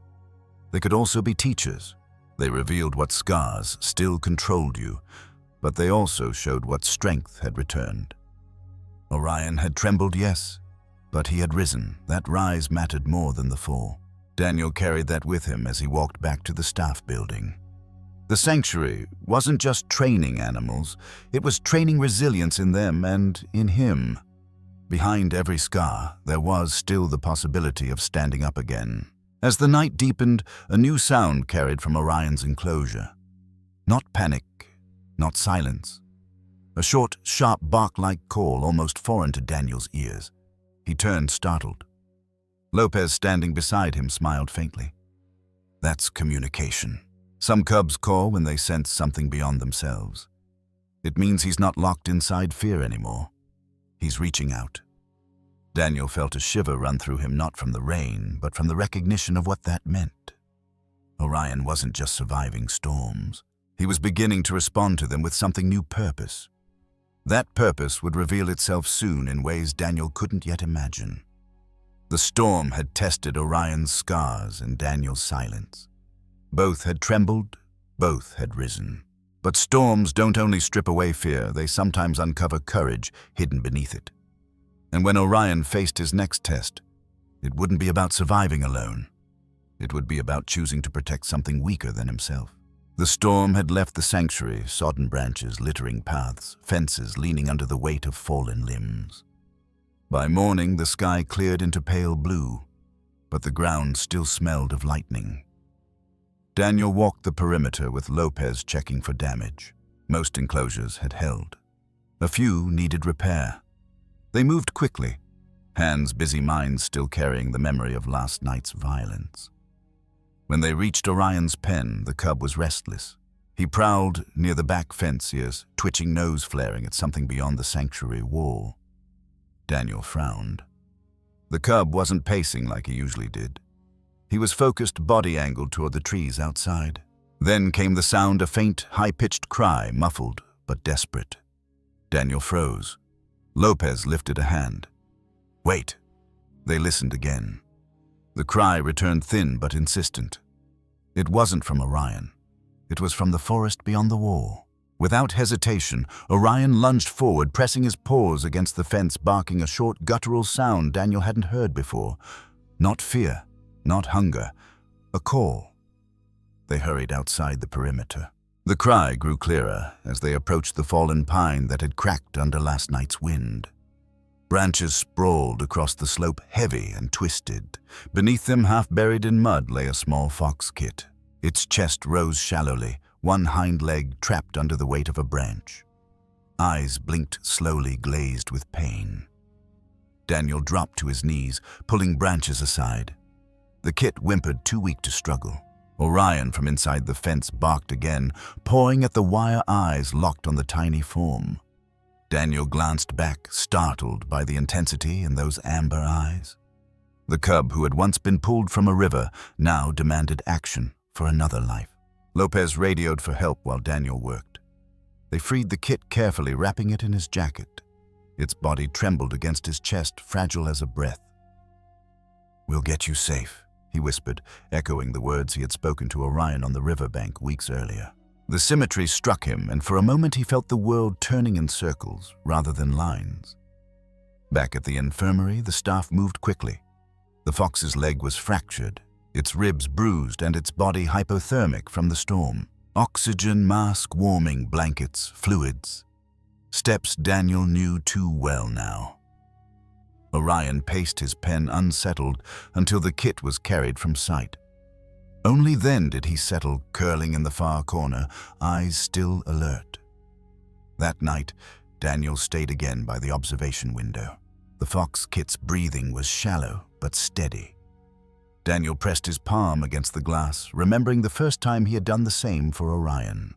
They could also be teachers. They revealed what scars still controlled you, but they also showed what strength had returned. Orion had trembled, yes, but he had risen. That rise mattered more than the fall. Daniel carried that with him as he walked back to the staff building. The sanctuary wasn't just training animals, it was training resilience in them and in him. Behind every scar, there was still the possibility of standing up again. As the night deepened, a new sound carried from Orion's enclosure. Not panic, not silence. A short, sharp bark-like call, almost foreign to Daniel's ears. He turned, startled. Lopez, standing beside him, smiled faintly. That's communication. Some cubs call when they sense something beyond themselves. It means he's not locked inside fear anymore. He's reaching out. Daniel felt a shiver run through him, not from the rain, but from the recognition of what that meant. Orion wasn't just surviving storms. He was beginning to respond to them with something new purpose. That purpose would reveal itself soon in ways Daniel couldn't yet imagine. The storm had tested Orion's scars and Daniel's silence. Both had trembled, both had risen. But storms don't only strip away fear, they sometimes uncover courage hidden beneath it. And when Orion faced his next test, it wouldn't be about surviving alone. It would be about choosing to protect something weaker than himself. The storm had left the sanctuary, sodden branches littering paths, fences leaning under the weight of fallen limbs. By morning, the sky cleared into pale blue, but the ground still smelled of lightning. Daniel walked the perimeter with Lopez checking for damage. Most enclosures had held. A few needed repair. They moved quickly, hands busy, minds still carrying the memory of last night's violence. When they reached Orion's pen, the cub was restless. He prowled near the back fence, ears twitching, nose flaring at something beyond the sanctuary wall. Daniel frowned. The cub wasn't pacing like he usually did. He was focused, body angled toward the trees outside. Then came the sound, a faint, high-pitched cry, muffled but desperate. Daniel froze. Lopez lifted a hand. Wait. They listened again. The cry returned, thin but insistent. It wasn't from Orion. It was from the forest beyond the wall. Without hesitation, Orion lunged forward, pressing his paws against the fence, barking a short, guttural sound Daniel hadn't heard before. Not fear, not hunger, a call. They hurried outside the perimeter. The cry grew clearer as they approached the fallen pine that had cracked under last night's wind. Branches sprawled across the slope, heavy and twisted. Beneath them, half buried in mud, lay a small fox kit. Its chest rose shallowly, one hind leg trapped under the weight of a branch. Eyes blinked slowly, glazed with pain. Daniel dropped to his knees, pulling branches aside. The kit whimpered, too weak to struggle. Orion from inside the fence barked again, pawing at the wire eyes locked on the tiny form. Daniel glanced back, startled by the intensity in those amber eyes. The cub, who had once been pulled from a river, now demanded action for another life. Lopez radioed for help while Daniel worked. They freed the kit carefully, wrapping it in his jacket. Its body trembled against his chest, fragile as a breath. "We'll get you safe," he whispered, echoing the words he had spoken to Orion on the riverbank weeks earlier. The symmetry struck him, and for a moment he felt the world turning in circles rather than lines. Back at the infirmary, the staff moved quickly. The fox's leg was fractured, its ribs bruised and its body hypothermic from the storm. Oxygen mask, warming blankets, fluids. Steps Daniel knew too well now. Orion paced his pen unsettled until the kit was carried from sight. Only then did he settle, curling in the far corner, eyes still alert. That night, Daniel stayed again by the observation window. The fox kit's breathing was shallow but steady. Daniel pressed his palm against the glass, remembering the first time he had done the same for Orion.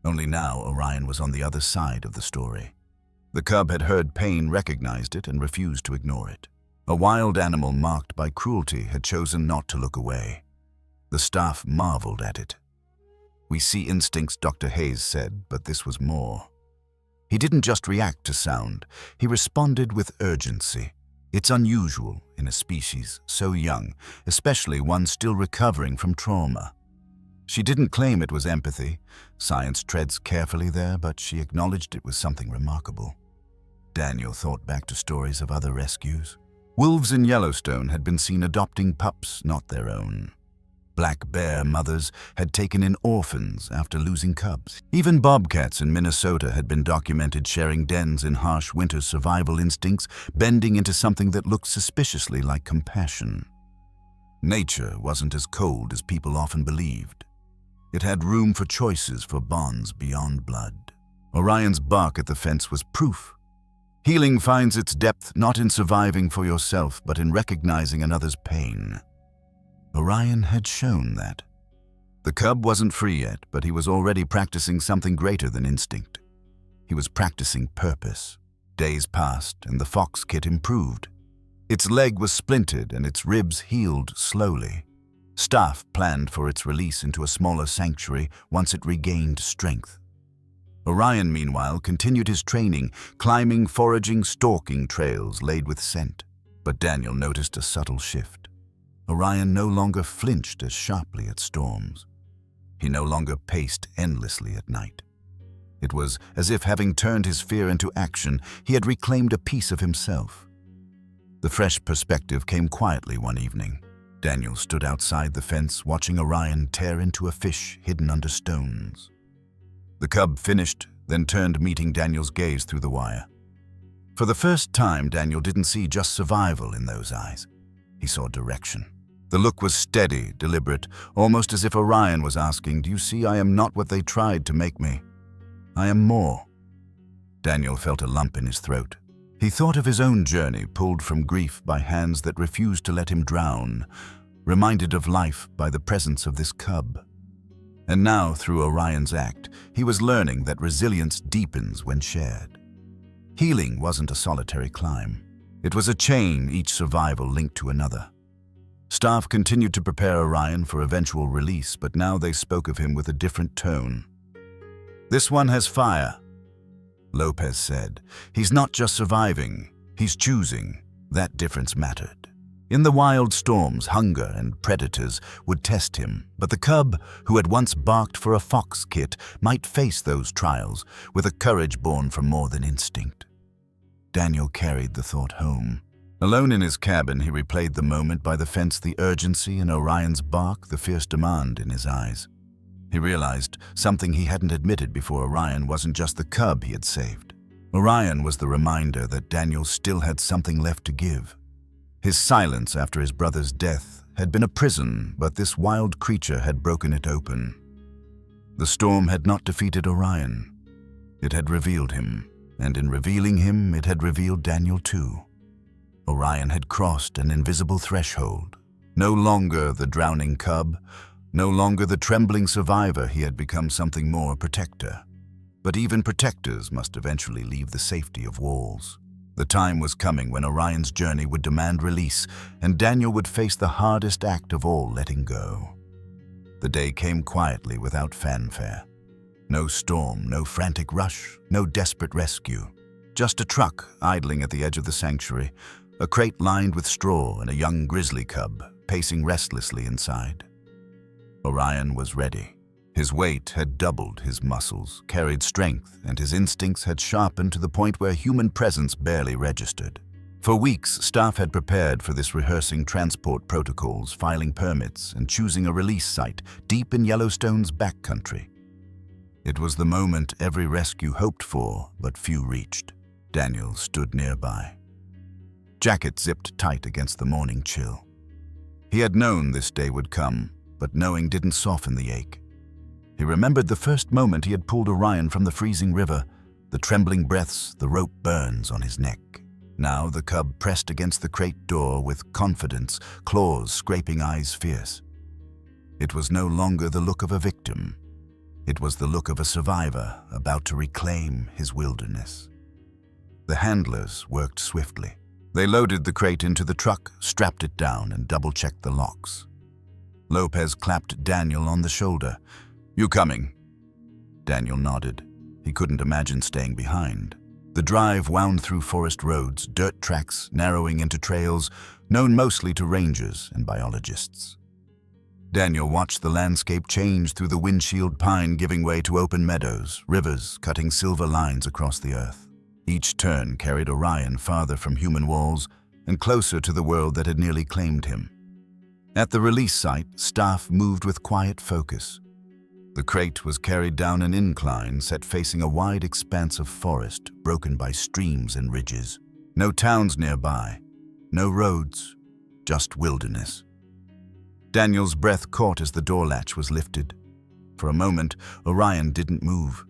Only now Orion was on the other side of the story. The cub had heard pain, recognized it, and refused to ignore it. A wild animal marked by cruelty had chosen not to look away. The staff marveled at it. "We see instincts," Dr. Hayes said, but this was more. He didn't just react to sound, he responded with urgency. It's unusual in a species so young, especially one still recovering from trauma. She didn't claim it was empathy. Science treads carefully there, but she acknowledged it was something remarkable. Daniel thought back to stories of other rescues. Wolves in Yellowstone had been seen adopting pups not their own. Black bear mothers had taken in orphans after losing cubs. Even bobcats in Minnesota had been documented sharing dens in harsh winter survival instincts, bending into something that looked suspiciously like compassion. Nature wasn't as cold as people often believed. It had room for choices, for bonds beyond blood. Orion's bark at the fence was proof. Healing finds its depth not in surviving for yourself, but in recognizing another's pain. Orion had shown that. The cub wasn't free yet, but he was already practicing something greater than instinct. He was practicing purpose. Days passed, and the fox kit improved. Its leg was splintered, and its ribs healed slowly. Staff planned for its release into a smaller sanctuary once it regained strength. Orion, meanwhile, continued his training, climbing, foraging, stalking trails laid with scent. But Daniel noticed a subtle shift. Orion no longer flinched as sharply at storms. He no longer paced endlessly at night. It was as if, having turned his fear into action, he had reclaimed a piece of himself. The fresh perspective came quietly one evening. Daniel stood outside the fence, watching Orion tear into a fish hidden under stones. The cub finished, then turned, meeting Daniel's gaze through the wire. For the first time, Daniel didn't see just survival in those eyes. He saw direction. The look was steady, deliberate, almost as if Orion was asking, "Do you see I am not what they tried to make me? I am more." Daniel felt a lump in his throat. He thought of his own journey, pulled from grief by hands that refused to let him drown, reminded of life by the presence of this cub. And now, through Orion's act, he was learning that resilience deepens when shared. Healing wasn't a solitary climb. It was a chain, each survival linked to another. Staff continued to prepare Orion for eventual release, but now they spoke of him with a different tone. "This one has fire," Lopez said. "He's not just surviving, he's choosing." That difference mattered. In the wild storms, hunger and predators would test him, but the cub, who had once barked for a fox kit, might face those trials with a courage born from more than instinct. Daniel carried the thought home. Alone in his cabin, he replayed the moment by the fence, the urgency in Orion's bark, the fierce demand in his eyes. He realized something he hadn't admitted before. Orion wasn't just the cub he had saved. Orion was the reminder that Daniel still had something left to give. His silence after his brother's death had been a prison, but this wild creature had broken it open. The storm had not defeated Orion. It had revealed him, and in revealing him, it had revealed Daniel too. Orion had crossed an invisible threshold. No longer the drowning cub, no longer the trembling survivor, he had become something more, a protector. But even protectors must eventually leave the safety of walls. The time was coming when Orion's journey would demand release, and Daniel would face the hardest act of all, letting go. The day came quietly, without fanfare. No storm, no frantic rush, no desperate rescue. Just a truck idling at the edge of the sanctuary, a crate lined with straw, and a young grizzly cub pacing restlessly inside. Orion was ready. His weight had doubled his muscles, carried strength, and his instincts had sharpened to the point where human presence barely registered. For weeks, staff had prepared for this, rehearsing transport protocols, filing permits, and choosing a release site deep in Yellowstone's backcountry. It was the moment every rescue hoped for, but few reached. Daniel stood nearby. Jacket zipped tight against the morning chill. He had known this day would come, but knowing didn't soften the ache. He remembered the first moment he had pulled Orion from the freezing river, the trembling breaths, the rope burns on his neck. Now the cub pressed against the crate door with confidence, claws scraping, eyes fierce. It was no longer the look of a victim. It was the look of a survivor about to reclaim his wilderness. The handlers worked swiftly. They loaded the crate into the truck, strapped it down, and double-checked the locks. Lopez clapped Daniel on the shoulder. "You coming?" Daniel nodded. He couldn't imagine staying behind. The drive wound through forest roads, dirt tracks narrowing into trails known mostly to rangers and biologists. Daniel watched the landscape change through the windshield, pine giving way to open meadows, rivers cutting silver lines across the earth. Each turn carried Orion farther from human walls and closer to the world that had nearly claimed him. At the release site, staff moved with quiet focus. The crate was carried down an incline set facing a wide expanse of forest broken by streams and ridges. No towns nearby, no roads, just wilderness. Daniel's breath caught as the door latch was lifted. For a moment, Orion didn't move.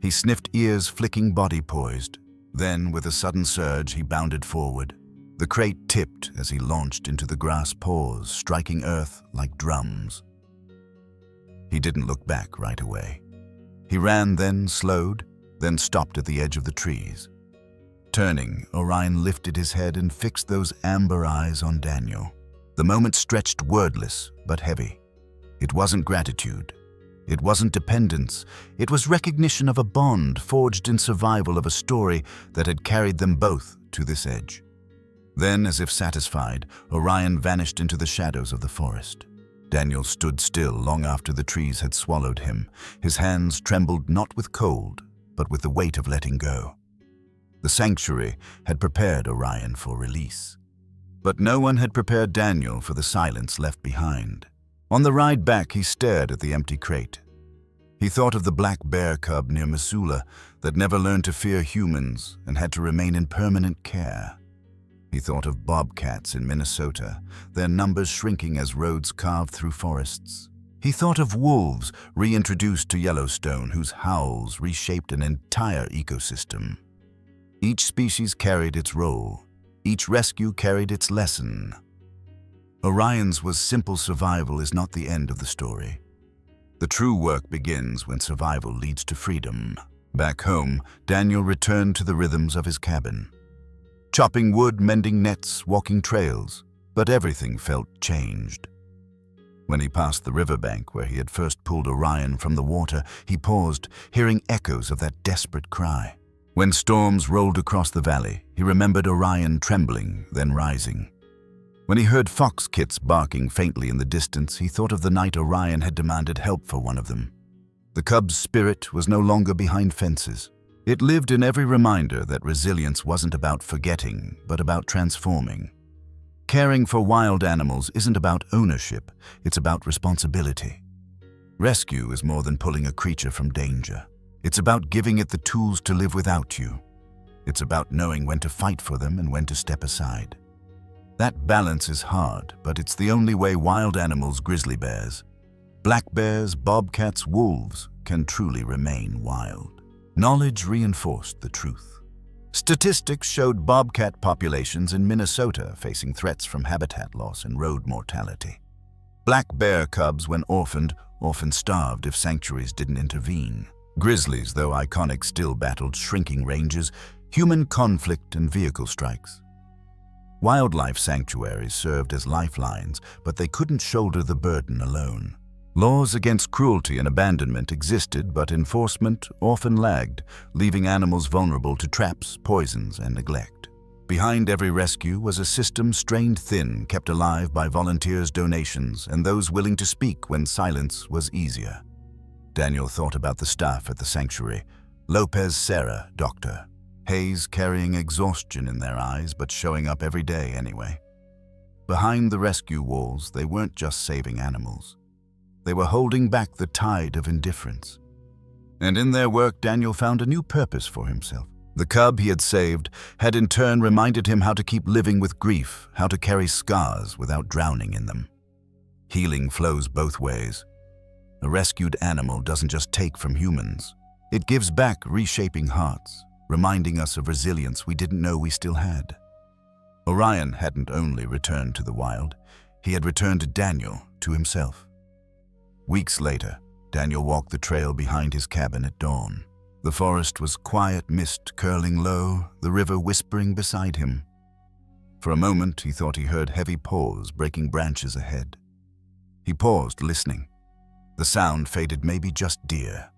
He sniffed ears flicking, body poised. Then, with a sudden surge, he bounded forward. The crate tipped as he launched into the grass paws, striking earth like drums. He didn't look back right away. He ran, then slowed, then stopped at the edge of the trees. Turning, Orion lifted his head and fixed those amber eyes on Daniel. The moment stretched wordless but heavy. It wasn't gratitude. It wasn't dependence. It was recognition of a bond forged in survival of a story that had carried them both to this edge. Then, as if satisfied, Orion vanished into the shadows of the forest. Daniel stood still long after the trees had swallowed him. His hands trembled not with cold, but with the weight of letting go. The sanctuary had prepared Orion for release. But no one had prepared Daniel for the silence left behind. On the ride back, he stared at the empty crate. He thought of the black bear cub near Missoula that never learned to fear humans and had to remain in permanent care. He thought of bobcats in Minnesota, their numbers shrinking as roads carved through forests. He thought of wolves reintroduced to Yellowstone whose howls reshaped an entire ecosystem. Each species carried its role. Each rescue carried its lesson. Orion's was simple survival is not the end of the story. The true work begins when survival leads to freedom. Back home, Daniel returned to the rhythms of his cabin. Chopping wood, mending nets, walking trails, but everything felt changed. When he passed the riverbank where he had first pulled Orion from the water, he paused, hearing echoes of that desperate cry. When storms rolled across the valley, he remembered Orion trembling, then rising. When he heard fox kits barking faintly in the distance, he thought of the night Orion had demanded help for one of them. The cub's spirit was no longer behind fences. It lived in every reminder that resilience wasn't about forgetting, but about transforming. Caring for wild animals isn't about ownership, it's about responsibility. Rescue is more than pulling a creature from danger. It's about giving it the tools to live without you. It's about knowing when to fight for them and when to step aside. That balance is hard, but it's the only way wild animals, grizzly bears, black bears, bobcats, wolves, can truly remain wild. Knowledge reinforced the truth. Statistics showed bobcat populations in Minnesota facing threats from habitat loss and road mortality. Black bear cubs, when orphaned, often starved if sanctuaries didn't intervene. Grizzlies, though iconic, still battled shrinking ranges, human conflict, and vehicle strikes. Wildlife sanctuaries served as lifelines, but they couldn't shoulder the burden alone. Laws against cruelty and abandonment existed, but enforcement often lagged, leaving animals vulnerable to traps, poisons, and neglect. Behind every rescue was a system strained thin, kept alive by volunteers' donations and those willing to speak when silence was easier. Daniel thought about the staff at the sanctuary. Lopez, Sarah, doctor. Hayes carrying exhaustion in their eyes, but showing up every day anyway. Behind the rescue walls, they weren't just saving animals. They were holding back the tide of indifference. And in their work, Daniel found a new purpose for himself. The cub he had saved had in turn reminded him how to keep living with grief, how to carry scars without drowning in them. Healing flows both ways. A rescued animal doesn't just take from humans. It gives back, reshaping hearts, reminding us of resilience we didn't know we still had. Orion hadn't only returned to the wild, he had returned to Daniel, to himself. Weeks later, Daniel walked the trail behind his cabin at dawn. The forest was quiet mist curling low, the river whispering beside him. For a moment, he thought he heard heavy paws breaking branches ahead. He paused, listening. The sound faded, maybe just deer,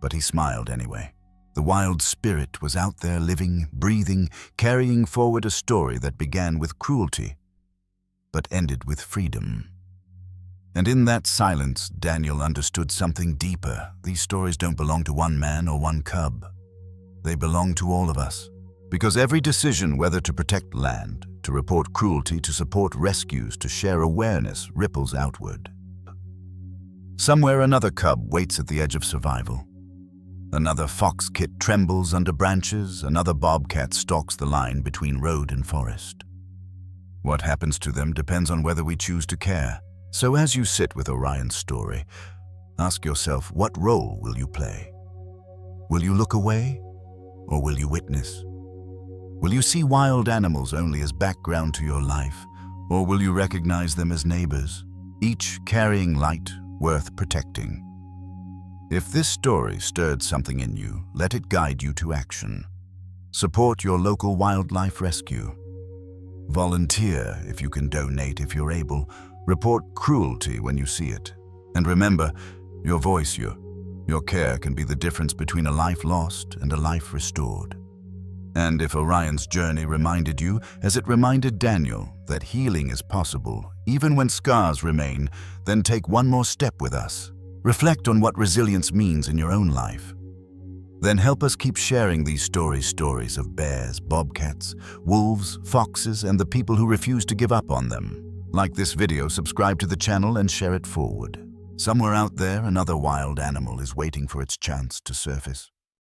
but he smiled anyway. The wild spirit was out there living, breathing, carrying forward a story that began with cruelty, but ended with freedom. And in that silence, Daniel understood something deeper. These stories don't belong to one man or one cub. They belong to all of us. Because every decision, whether to protect land, to report cruelty, to support rescues, to share awareness, ripples outward. Somewhere another cub waits at the edge of survival. Another fox kit trembles under branches, another bobcat stalks the line between road and forest. What happens to them depends on whether we choose to care. So as you sit with Orion's story, ask yourself, what role will you play? Will you look away, or will you witness? Will you see wild animals only as background to your life, or will you recognize them as neighbors, each carrying light worth protecting? If this story stirred something in you, let it guide you to action. Support your local wildlife rescue. Volunteer if you can, donate if you're able. Report cruelty when you see it. And remember, your voice, your care can be the difference between a life lost and a life restored. And if Orion's journey reminded you, as it reminded Daniel, that healing is possible, even when scars remain, then take one more step with us. Reflect on what resilience means in your own life. Then help us keep sharing these stories of bears, bobcats, wolves, foxes, and the people who refuse to give up on them. Like this video, subscribe to the channel, and share it forward. Somewhere out there, another wild animal is waiting for its chance to surface.